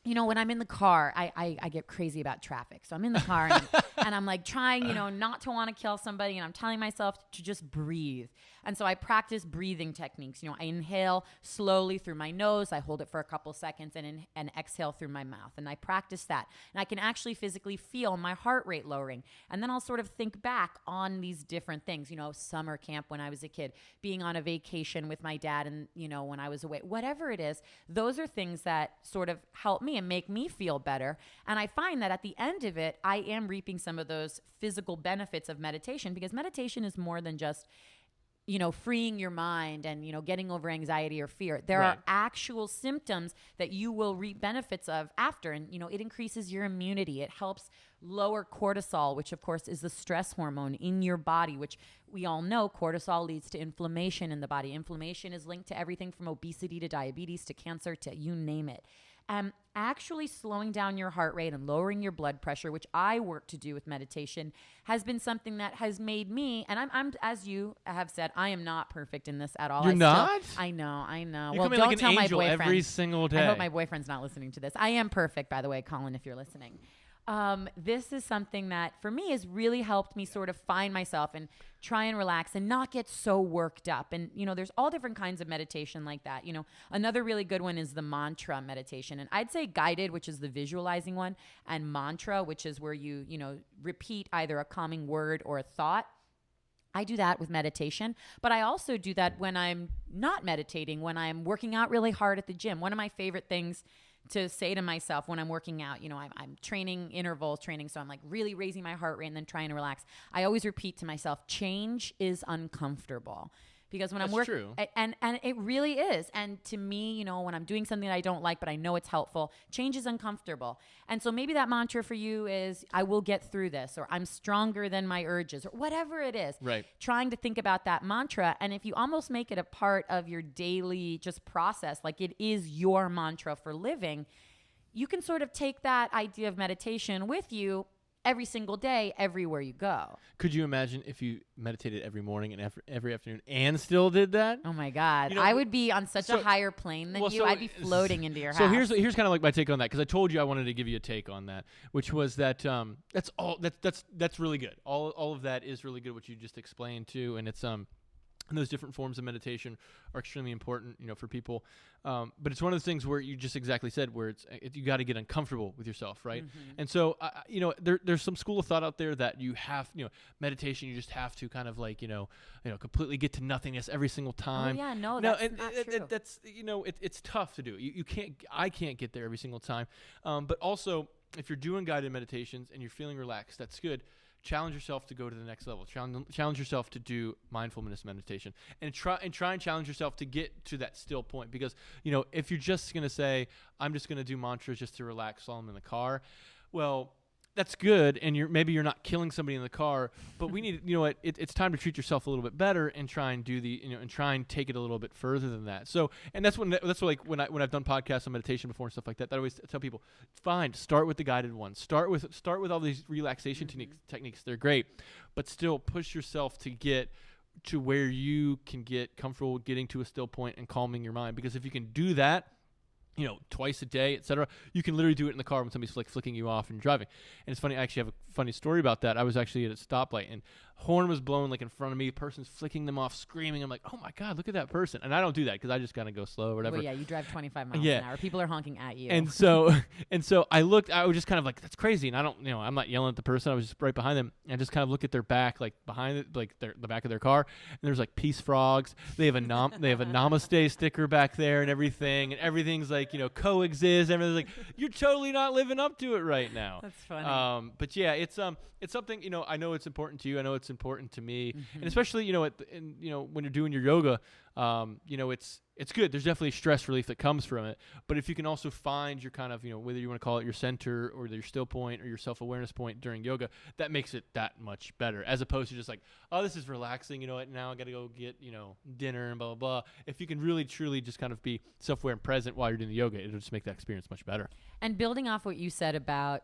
you know, when I'm in the car, I get crazy about traffic. So I'm in the car and I'm like trying, you know, not to want to kill somebody. And I'm telling myself to just breathe. And so I practice breathing techniques. You know, I inhale slowly through my nose. I hold it for a couple seconds and exhale through my mouth. And I practice that. And I can actually physically feel my heart rate lowering. And then I'll sort of think back on these different things, you know, summer camp when I was a kid, being on a vacation with my dad and, you know, when I was away, whatever it is, those are things that sort of help me and make me feel better. And I find that at the end of it, I am reaping some of those physical benefits of meditation, because meditation is more than just, you know, freeing your mind and, you know, getting over anxiety or fear. There are actual symptoms that you will reap benefits of after. And, you know, it increases your immunity. It helps lower cortisol, which of course is the stress hormone in your body, which we all know cortisol leads to inflammation in the body. Inflammation is linked to everything from obesity to diabetes to cancer to you name it. Actually slowing down your heart rate and lowering your blood pressure, which I work to do with meditation, has been something that has made me, and I'm as you have said, I am not perfect in this at all. You're not? I know. You Well, come in don't like an tell my angel boyfriend. every single day. I hope my boyfriend's not listening to this. I am perfect, by the way, Colin, if you're listening. This is something that for me has really helped me sort of find myself and try and relax and not get so worked up. And, you know, there's all different kinds of meditation like that. You know, another really good one is the mantra meditation. And I'd say guided, which is the visualizing one, and mantra, which is where you know, repeat either a calming word or a thought. I do that with meditation, but I also do that when I'm not meditating, when I'm working out really hard at the gym. One of my favorite things to say to myself when I'm working out, you know, I'm training interval training. So I'm like really raising my heart rate and then trying to relax. I always repeat to myself, change is uncomfortable. Because when I'm working, and it really is. And to me, you know, when I'm doing something that I don't like, but I know it's helpful, change is uncomfortable. And so maybe that mantra for you is, I will get through this, or I'm stronger than my urges, or whatever it is. Right. Trying to think about that mantra. And if you almost make it a part of your daily just process, like it is your mantra for living, you can sort of take that idea of meditation with you every single day, everywhere you go. Could you imagine if you meditated every morning and every afternoon and still did that? Oh my God. You know, I would be on such a higher plane than you. I'd be floating into your house. So here's kind of like my take on that, because I told you I wanted to give you a take on that, which was that that's really good. All of that is really good, what you just explained too, and it's and those different forms of meditation are extremely important, you know, for people. But it's one of the things where you just exactly said, where you got to get uncomfortable with yourself, right? Mm-hmm. And so, you know, there's some school of thought out there that you have, you know, meditation, you just have to kind of like, you know, completely get to nothingness every single time. Oh yeah, no, that's not true. That's, you know, it's tough to do. I can't get there every single time. But also, if you're doing guided meditations and you're feeling relaxed, that's good. Challenge yourself to go to the next level. Challenge yourself to do mindfulness meditation, and try and challenge yourself to get to that still point. Because, you know, if you're just gonna say, I'm just gonna do mantras just to relax while I'm in the car, well, that's good, and maybe you're not killing somebody in the car, but we need, you know what, it's time to treat yourself a little bit better and try and do and try and take it a little bit further than that. So, and that's when I've done podcasts on meditation before and stuff like that, I always tell people, fine, start with the guided ones, start with all these relaxation techniques. They're great, but still push yourself to get to where you can get comfortable getting to a still point and calming your mind. Because if you can do that, you know, twice a day, etc., you can literally do it in the car when somebody's like flicking you off and driving. And it's funny, I actually have a funny story about that. I was actually at a stoplight and horn was blown like in front of me. The person's flicking them off, screaming. I'm like, oh my God, look at that person. And I don't do that because I just kind of go slow or whatever. Well, yeah, you drive 25 miles an hour. People are honking at you. And so I looked, I was just kind of like, that's crazy. And I don't, you know, I'm not yelling at the person. I was just right behind them. And I just kind of look at their back, like behind it, like the back of their car. And there's like peace frogs. They have a namaste sticker back there and everything. And everything's like, you know, coexist. Everything's like, you're totally not living up to it right now. That's funny. But yeah, it's something, you know, I know it's important to you. I know it's important to me. And especially, you know, when you're doing your yoga, you know, it's good. There's definitely stress relief that comes from it. But if you can also find your kind of, whether you want to call it your center or your still point or your self-awareness point during yoga, that makes it that much better, as opposed to just like, oh, this is relaxing. You know what? Now I got to go get, dinner and blah, blah, blah. If you can really, truly just kind of be self-aware and present while you're doing the yoga, it'll just make that experience much better. And building off what you said about,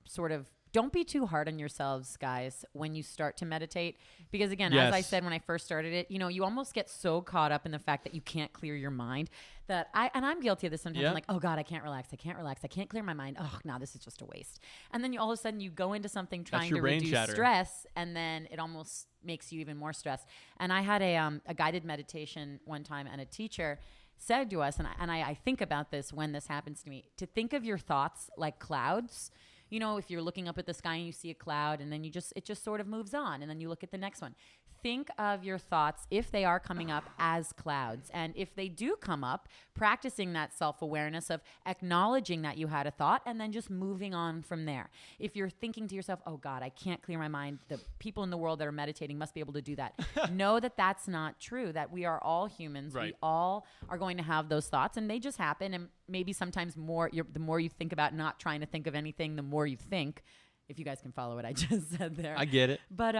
sort of, don't be too hard on yourselves, guys, when you start to meditate. Because again, as I said when I first started it, you almost get so caught up in the fact that you can't clear your mind that I'm guilty of this sometimes. I'm like, oh God, I can't relax. I can't clear my mind. Oh, no, this is just a waste. And then all of a sudden you go into something trying to reduce stress, and then it almost makes you even more stressed. And I had a guided meditation one time, and a teacher said to us, and I think about this when this happens to me, to think of your thoughts like clouds. If you're looking up at the sky and you see a cloud, and then it just sort of moves on, and then you look at the next one. Think of your thoughts, if they are coming up, as clouds. And if they do come up, practicing that self-awareness of acknowledging that you had a thought and then just moving on from there. If you're thinking to yourself, oh God, I can't clear my mind, the people in the world that are meditating must be able to do that. Know that that's not true, that we are all humans. Right. We all are going to have those thoughts, and they just happen. And maybe sometimes the more you think about not trying to think of anything, the more you think, if you guys can follow what I just said there. I get it. But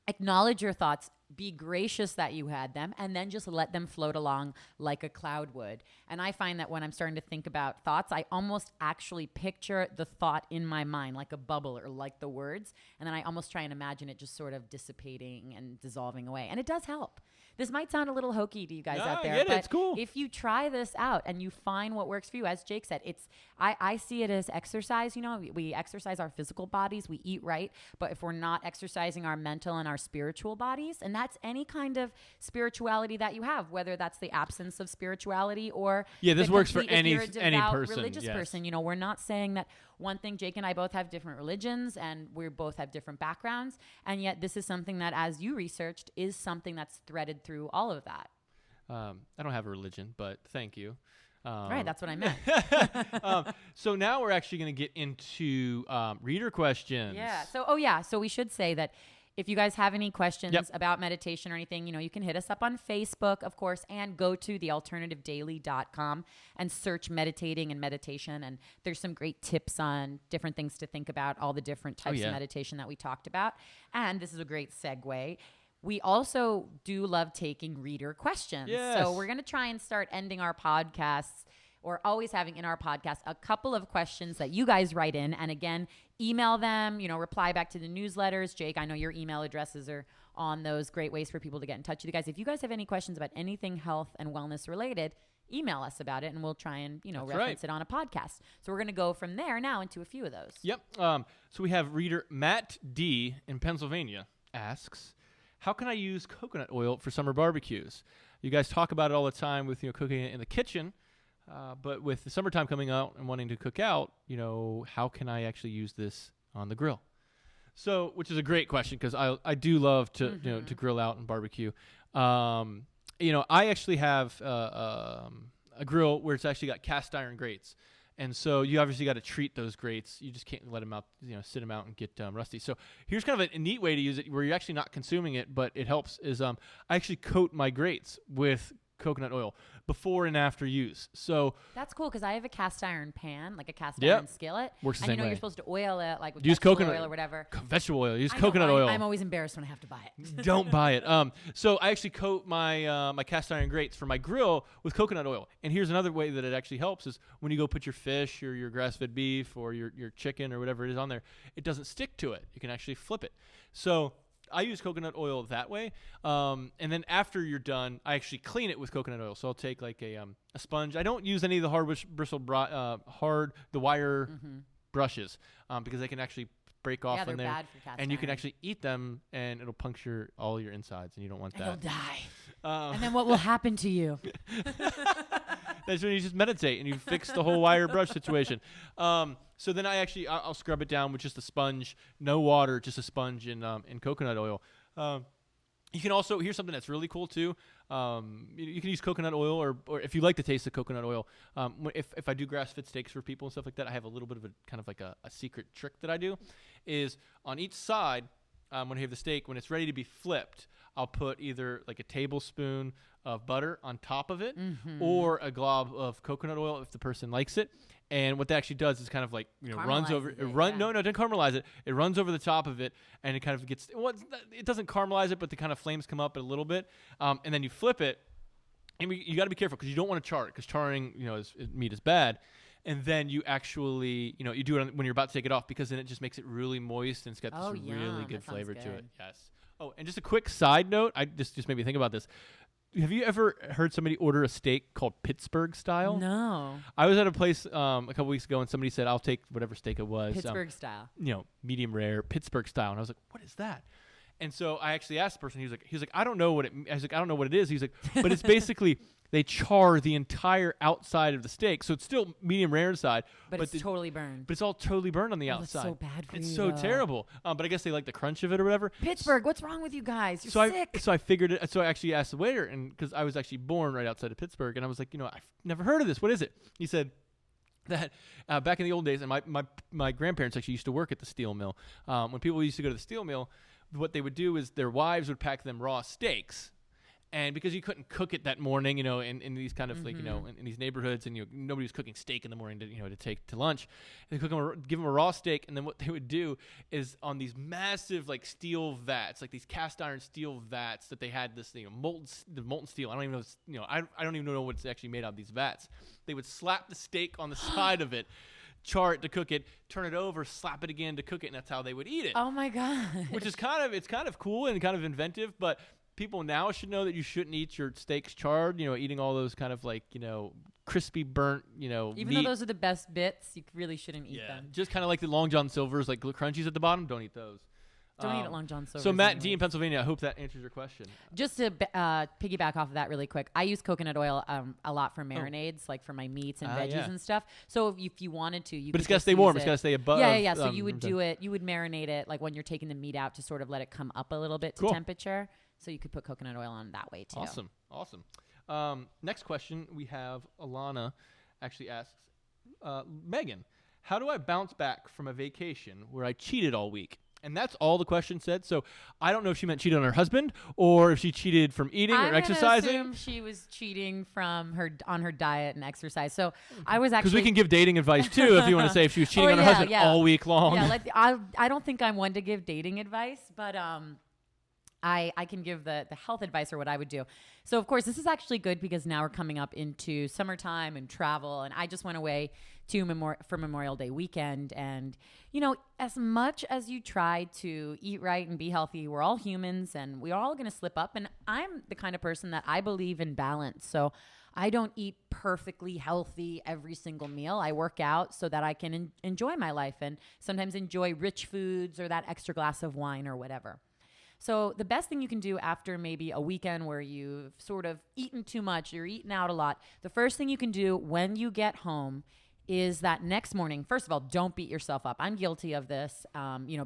acknowledge your thoughts, be gracious that you had them, and then just let them float along like a cloud would. And I find that when I'm starting to think about thoughts, I almost actually picture the thought in my mind like a bubble, or like the words, and then I almost try and imagine it just sort of dissipating and dissolving away. And it does help. This might sound a little hokey to you guys out there, but it's cool. If you try this out and you find what works for you, as Jake said, I see it as exercise. We exercise our physical bodies, we eat right, but if we're not exercising our mental and our spiritual bodies, and that's any kind of spirituality that you have, whether that's the absence of spirituality or this works for any person, religious person. We're not saying that. One thing, Jake and I both have different religions, and we both have different backgrounds, and yet this is something that, as you researched, is something that's threaded through all of that. I don't have a religion, but thank you. Right, that's what I meant. So now we're actually going to get into reader questions. Yeah. So we should say that if you guys have any questions about meditation or anything, you can hit us up on Facebook, of course, and go to thealternativedaily.com and search meditating and meditation. And there's some great tips on different things to think about, all the different types of meditation that we talked about. And this is a great segue. We also do love taking reader questions. Yes. So we're going to try and start ending our podcasts, or always having in our podcast, a couple of questions that you guys write in. And again, email them, reply back to the newsletters. Jake, I know your email addresses are on those. Great ways for people to get in touch with you guys. If you guys have any questions about anything health and wellness related, email us about it, and we'll try and, reference it on a podcast. So we're going to go from there now into a few of those. Yep. So we have reader Matt D. in Pennsylvania asks, how can I use coconut oil for summer barbecues? You guys talk about it all the time with, cooking it in the kitchen. But with the summertime coming out and wanting to cook out, how can I actually use this on the grill? So, which is a great question, because I do love to to grill out and barbecue. I actually have a grill where it's actually got cast iron grates, and so you obviously got to treat those grates. You just can't let them out, sit them out and get rusty. So here's kind of a neat way to use it, where you're actually not consuming it, but it helps. Is I actually coat my grates with coconut oil before and after use. So that's cool, because I have a cast iron pan, like a cast iron skillet. Works the same way. You're supposed to oil it like with use coconut oil or whatever. Vegetable oil. Use coconut oil. I'm always embarrassed when I have to buy it. Don't buy it. So I actually coat my my cast iron grates for my grill with coconut oil. And here's another way that it actually helps is when you go put your fish or your grass-fed beef or your chicken or whatever it is on there, it doesn't stick to it. You can actually flip it. So I use coconut oil that way, and then after you're done, I actually clean it with coconut oil. So I'll take like a sponge. I don't use any of the the wire brushes because they can actually break off in there. Bad for cast and you iron. can actually eat them, and it'll puncture all your insides, and you don't want that. You'll die. And then what will happen to you? That's when you just meditate and you fix the whole wire brush situation. So then I'll scrub it down with just a sponge, no water, just a sponge in coconut oil. You can also, here's something that's really cool too. You can use coconut oil, or if you like the taste of coconut oil. If I do grass-fed steaks for people and stuff like that, I have a little bit of a kind of like a secret trick that I do, is on each side, when you have the steak, when it's ready to be flipped, I'll put either like a tablespoon of butter on top of it, or a glob of coconut oil if the person likes it. And what that actually does is kind of like, runs over. No, it doesn't caramelize it. It runs over the top of it, and it kind of gets. Well, it doesn't caramelize it, but the kind of flames come up a little bit, and then you flip it. And you got to be careful because you don't want to char it, because charring, meat is bad. And then you actually, you do it when you're about to take it off, because then it just makes it really moist and it's got this really good flavor to it. Yes. Oh, and just a quick side note, I just made me think about this. Have you ever heard somebody order a steak called Pittsburgh style? No. I was at a place a couple weeks ago, and somebody said, "I'll take whatever steak it was." Pittsburgh style. Medium rare, Pittsburgh style. And I was like, "What is that?" And so I actually asked the person. He was like, "I don't know what it." I was like, "I don't know what it is." He's like, "But it's basically they char the entire outside of the steak, so it's still medium rare inside, but it's totally burned. But it's all totally burned on the outside. That's so bad for you. It's so terrible. But I guess they like the crunch of it or whatever. Pittsburgh, what's wrong with you guys? You're sick. So I figured it. So I actually asked the waiter, and because I was actually born right outside of Pittsburgh, and I was like, I've never heard of this. What is it? He said that back in the old days, and my grandparents actually used to work at the steel mill. When people used to go to the steel mill, what they would do is their wives would pack them raw steaks. And because you couldn't cook it that morning, in these kind of like, in these neighborhoods, and nobody was cooking steak in the morning to take to lunch, they give them a raw steak, and then what they would do is on these massive like steel vats, like these cast iron steel vats that they had this molten steel. I don't even know. I don't even know what it's actually made out of, these vats. They would slap the steak on the side of it, char it to cook it, turn it over, slap it again to cook it, and that's how they would eat it. Oh my god! Which is it's kind of cool and kind of inventive, but people now should know that you shouldn't eat your steaks charred, eating all those kind of like, crispy burnt, Even meat. though those are the best bits, you really shouldn't eat them. Just kind of like the Long John Silvers, like crunchies at the bottom. Don't eat those. Don't eat at Long John Silvers. So Matt D in Pennsylvania, I hope that answers your question. Just to piggyback off of that really quick, I use coconut oil a lot for marinades, like for my meats and veggies and stuff. So if you wanted to, but it's got to stay warm. It's got to stay above. Yeah. So you would do it. You would marinate it like when you're taking the meat out to sort of let it come up a little bit to temperature. So you could put coconut oil on that way too. Awesome. Next question we have, Alana actually asks, Megan, how do I bounce back from a vacation where I cheated all week? And that's all the question said. So I don't know if she meant cheated on her husband or if she cheated from eating or exercising. I'm she was cheating on her diet and exercise. So I was actually, because we can give dating advice too if you want to say if she was cheating on her husband all week long. Yeah, I don't think I'm one to give dating advice, but I can give the health advice or what I would do. So, of course, this is actually good because now we're coming up into summertime and travel. And I just went away for Memorial Day weekend. And, as much as you try to eat right and be healthy, we're all humans and we're all going to slip up. And I'm the kind of person that I believe in balance. So I don't eat perfectly healthy every single meal. I work out so that I can enjoy my life and sometimes enjoy rich foods or that extra glass of wine or whatever. So the best thing you can do after maybe a weekend where you've sort of eaten too much, you're eating out a lot, the first thing you can do when you get home is that next morning, first of all, don't beat yourself up. I'm guilty of this,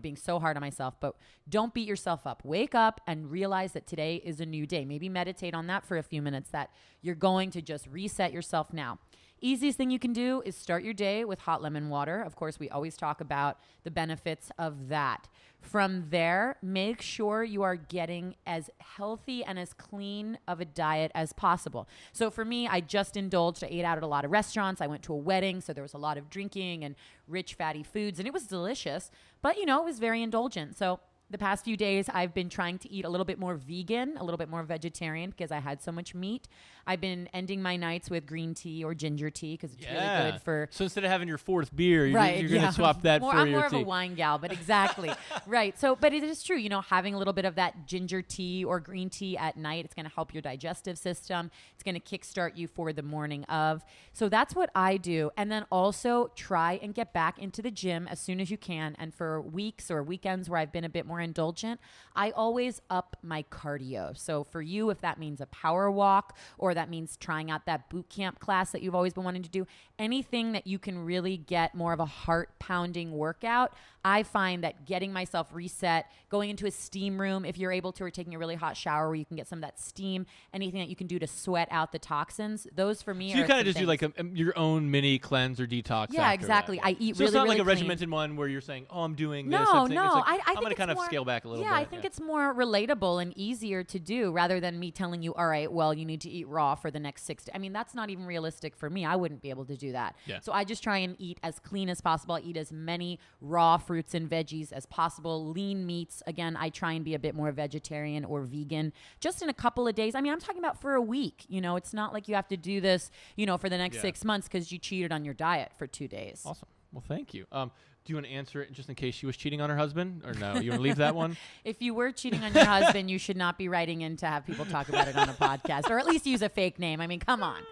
being so hard on myself, but don't beat yourself up. Wake up and realize that today is a new day. Maybe meditate on that for a few minutes, that you're going to just reset yourself now. Easiest thing you can do is start your day with hot lemon water. Of course, we always talk about the benefits of that. From there, make sure you are getting as healthy and as clean of a diet as possible. So for me, I just indulged. I ate out at a lot of restaurants. I went to a wedding, so there was a lot of drinking and rich fatty foods, and it was delicious. But, it was very indulgent. So the past few days, I've been trying to eat a little bit more vegan, a little bit more vegetarian because I had so much meat. I've been ending my nights with green tea or ginger tea because it's really good for... So instead of having your fourth beer, you're going to swap that for your tea. I'm more of a wine gal, but exactly. Right. So, but it is true, having a little bit of that ginger tea or green tea at night, it's going to help your digestive system. It's going to kickstart you for the morning of. So that's what I do. And then also try and get back into the gym as soon as you can. And for weeks or weekends where I've been a bit more indulgent, I always up my cardio. So for you, if that means a power walk or that means trying out that boot camp class that you've always been wanting to do, anything that you can really get more of a heart pounding workout, I find that getting myself reset, going into a steam room if you're able to, or taking a really hot shower where you can get some of that steam, anything that you can do to sweat out the toxins, those for me so you kind of just do like your own mini cleanse or detox. Yeah, exactly. That. I eat so really, it's not really like a clean. regimented one where you're saying, oh, I'm doing this. No, it's I like, think I'm going to kind of scale back a little bit. Yeah, I think it's more relatable and easier to do rather than me telling you, all right, well, you need to eat raw for the next 6 days. I mean, that's not even realistic for me. I wouldn't be able to do that. Yeah. So I just try and eat as clean as possible. I eat as many raw fruits and veggies as possible. Lean meats. Again, I try and be a bit more vegetarian or vegan just in a couple of days. I mean, I'm talking about for a week. You know, it's not like you have to do this, you know, for the next 6 months because you cheated on your diet for 2 days. Awesome. Well, thank you. Do you want to answer it just in case she was cheating on her husband? Or no? You want to leave that one? If you were cheating on your husband, you should not be writing in to have people talk about it on a podcast. Or at least use a fake name. I mean, come on.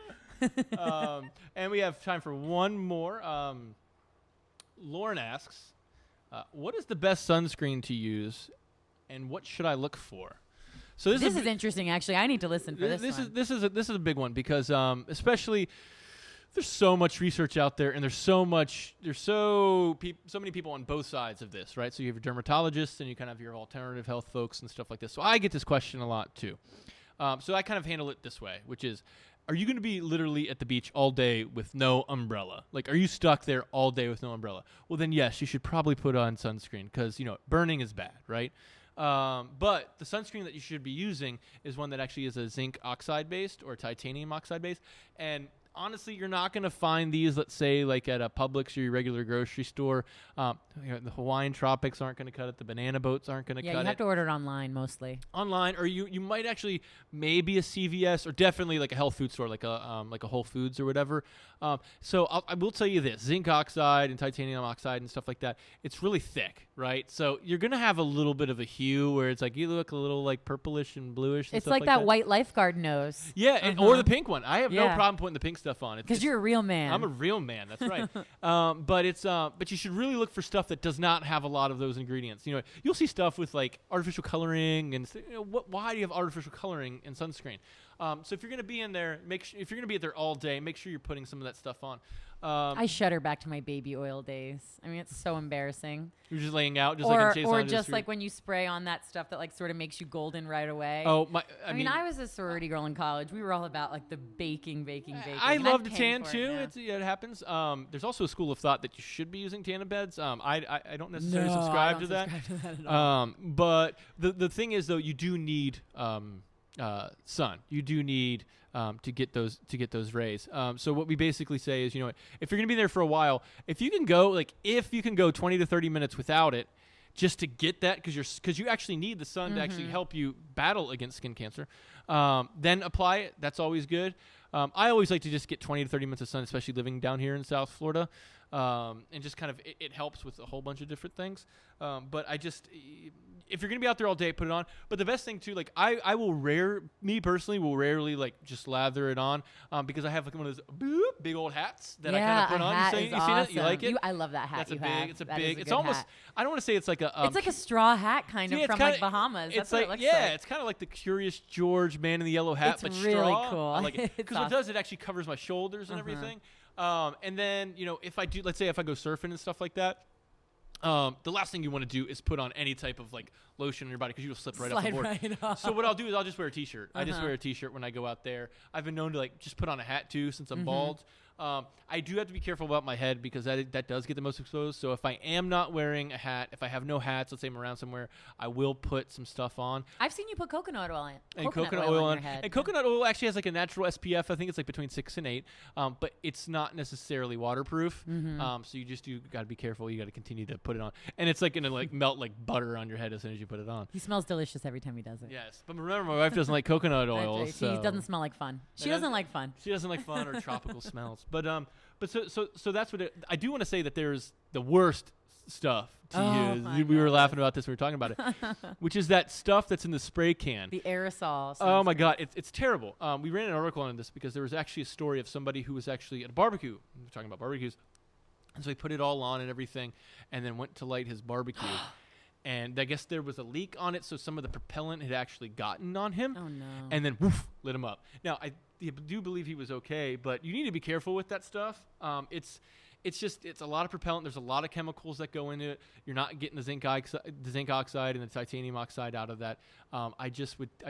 And we have time for one more. Lauren asks, what is the best sunscreen to use, and what should I look for? So this is interesting, actually. I need to listen for this one. This is a big one because especially – there's so much research out there, and there's so many people on both sides of this, right? So you have your dermatologists, and you kind of have your alternative health folks and stuff like this. So I get this question a lot too. So I kind of handle it this way, which is, are you going to be literally at the beach all day with no umbrella? Like, are you stuck there all day with no umbrella? Well, then yes, you should probably put on sunscreen because, you know, burning is bad, right? But the sunscreen that you should be using is one that actually is a zinc oxide based or titanium oxide based, and honestly, you're not going to find these, let's say, like at a Publix or your regular grocery store. You know, the Hawaiian Tropics aren't going to cut it. The banana boats aren't going to cut it. Yeah, you have to order it online mostly. Online, or you might actually maybe a CVS or definitely like a health food store, like a Whole Foods or whatever. So I will tell you this: zinc oxide and titanium oxide and stuff like that. It's really thick, right? So you're going to have a little bit of a hue where it's like you look a little like purplish and bluish. And it's stuff like that white lifeguard nose. Yeah, or the pink one. I have no problem putting the pink stuff on. Because you're a real man. I'm a real man. That's right. But you should really look for stuff that does not have a lot of those ingredients. You know, you'll see stuff with like artificial coloring and why do you have artificial coloring in sunscreen? So if you're going to be in there, if you're going to be there all day, make sure you're putting some of that stuff on. I shudder back to my baby oil days. I mean, it's so embarrassing. You're just laying out, or just like when you spray on that stuff that like sort of makes you golden right away. Oh my! I mean, I was a sorority girl in college. We were all about like the baking. I love to tan too. It happens. There's also a school of thought that you should be using tanning beds. I don't necessarily subscribe to that. At all. But the thing is though, you do need sun. You do need to get those rays. So what we basically say is, you know, if you're gonna be there for a while, if you can go 20 to 30 minutes without it, just to get that, because you actually need the sun to actually help you battle against skin cancer. Then apply it. That's always good. I always like to just get 20 to 30 minutes of sun, especially living down here in South Florida. And just kind of it helps with a whole bunch of different things. But if you're gonna be out there all day, put it on. But the best thing too, like me personally will rarely like just lather it on because I have like one of those big old hats that I kind of put on. Hat you is see awesome. that? You like it? I love that hat. It's a That big. is a It's good almost. hat. I don't want to say it's like a. It's like a straw hat kind of from like Bahamas. It's That's like what it looks like. it's kind of like the Curious George Man in the Yellow Hat, It's but really straw. cool. I like it because It's what it does, it actually covers my shoulders and everything. And then, you know, let's say if I go surfing and stuff like that, the last thing you want to do is put on any type of like lotion on your body because you'll slip right off the board. Right off. So what I'll do is I'll just wear a t-shirt. I just wear a t-shirt when I go out there. I've been known to like just put on a hat too since I'm bald. I do have to be careful about my head because that does get the most exposed. So if I am not wearing a hat, if I have no hats, let's say I'm around somewhere, I will put some stuff on. I've seen you put coconut oil on. And coconut oil on your head. And coconut oil actually has like a natural SPF. I think it's like between 6 and 8. But it's not necessarily waterproof. So you got to be careful. You got to continue to put it on. And it's like going to like melt like butter on your head as soon as you put it on. He smells delicious every time he does it. Yes. But remember, my wife doesn't like coconut oil. Right. So He doesn't smell like fun. She doesn't like fun. She doesn't like fun or tropical smells. But so that's what I do want to say that there's the worst stuff to use. We were laughing about this when we were talking about it, which is that stuff that's in the spray can. The aerosol. Oh my God, it's terrible. We ran an article on this because there was actually a story of somebody who was actually at a barbecue. We were talking about barbecues, and so he put it all on and everything, and then went to light his barbecue. And I guess there was a leak on it, so some of the propellant had actually gotten on him. Oh no! And then woof, lit him up. Now I do believe he was okay, but you need to be careful with that stuff. It's a lot of propellant. There's a lot of chemicals that go into it. You're not getting the zinc oxide and the titanium oxide out of that. I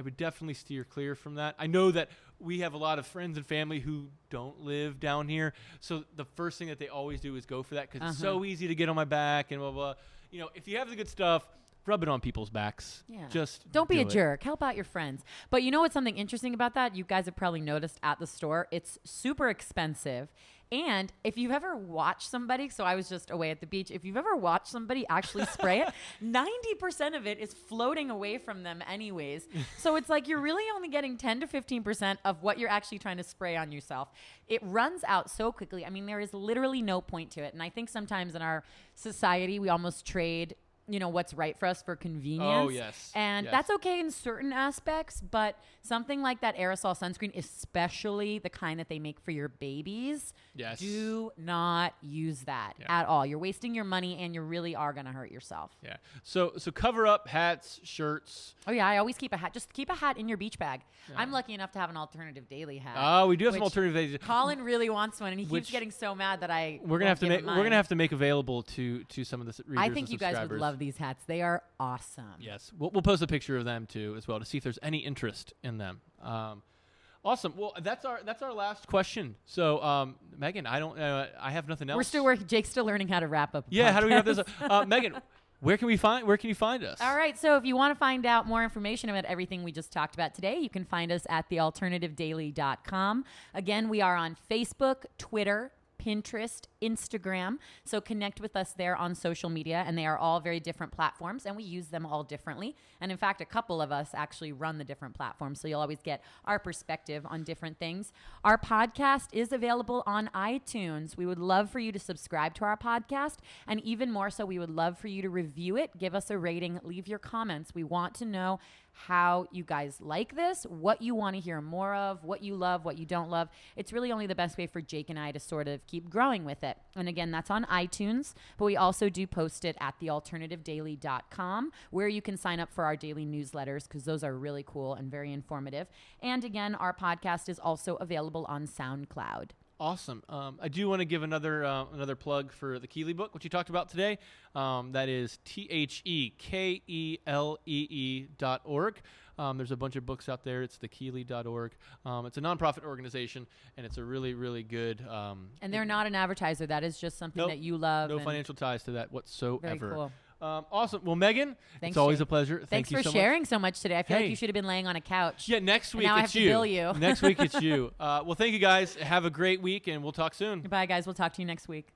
would definitely steer clear from that. I know that we have a lot of friends and family who don't live down here, so the first thing that they always do is go for that because it's so easy to get on my back and blah blah. You know, if you have the good stuff, rub it on people's backs. Yeah. Just don't be do a it. jerk. Help out your friends. But you know what's something interesting about that? You guys have probably noticed at the store, it's super expensive. And if you've ever watched somebody, so I was just away at the beach, if you've ever watched somebody actually spray it, 90% of it is floating away from them anyways. So it's like you're really only getting 10 to 15% of what you're actually trying to spray on yourself. It runs out so quickly. I mean, there is literally no point to it. And I think sometimes in our society, we almost trade what's right for us for convenience. Oh, yes. And that's okay in certain aspects, but something like that aerosol sunscreen, especially the kind that they make for your babies, do not use that at all. You're wasting your money and you really are going to hurt yourself. Yeah. So cover up hats, shirts. Oh, yeah. I always keep a hat. Just keep a hat in your beach bag. Yeah. I'm lucky enough to have an alternative daily hat. Oh, we do have some alternative daily. Colin really wants one, and he keeps getting so mad that we're gonna have to make available to some of the readers. I think you guys would love these hats. They are awesome. Yes, we'll post a picture of them too as well to see if there's any interest in them. Awesome. Well, that's our last question. So, Megan, I have nothing else. We're still working. Jake's still learning how to wrap up. Yeah, how do we wrap this up? Megan, where can you find us? All right. So if you want to find out more information about everything we just talked about today, you can find us at thealternativedaily.com. Again, we are on Facebook, Twitter, Pinterest, Instagram. So connect with us there on social media, and they are all very different platforms, and we use them all differently. And in fact, a couple of us actually run the different platforms, so you'll always get our perspective on different things. Our podcast is available on iTunes. We would love for you to subscribe to our podcast, and even more so, we would love for you to review it, give us a rating, leave your comments. We want to know how you guys like this, what you want to hear more of, what you love, what you don't love. It's really only the best way for Jake and I to sort of keep growing with it. And again, that's on iTunes, but we also do post it at thealternativedaily.com, where you can sign up for our daily newsletters, because those are really cool and very informative. And again, our podcast is also available on SoundCloud. Awesome. I do want to give another plug for the Kelee book, which you talked about today. That is thekelee.org. There's a bunch of books out there. It's thekelee.org. It's a nonprofit organization, and it's a really, really good. And they're not an advertiser. That is just something that you love. No financial ties to that whatsoever. Very cool. Awesome. Well, Megan, thanks, it's always Jake. a pleasure. Thanks for sharing so much today. I feel like you should have been laying on a couch. Yeah, next week now it's I have to bill you. Next week it's you. Well, thank you guys. Have a great week, and we'll talk soon. Bye, guys. We'll talk to you next week.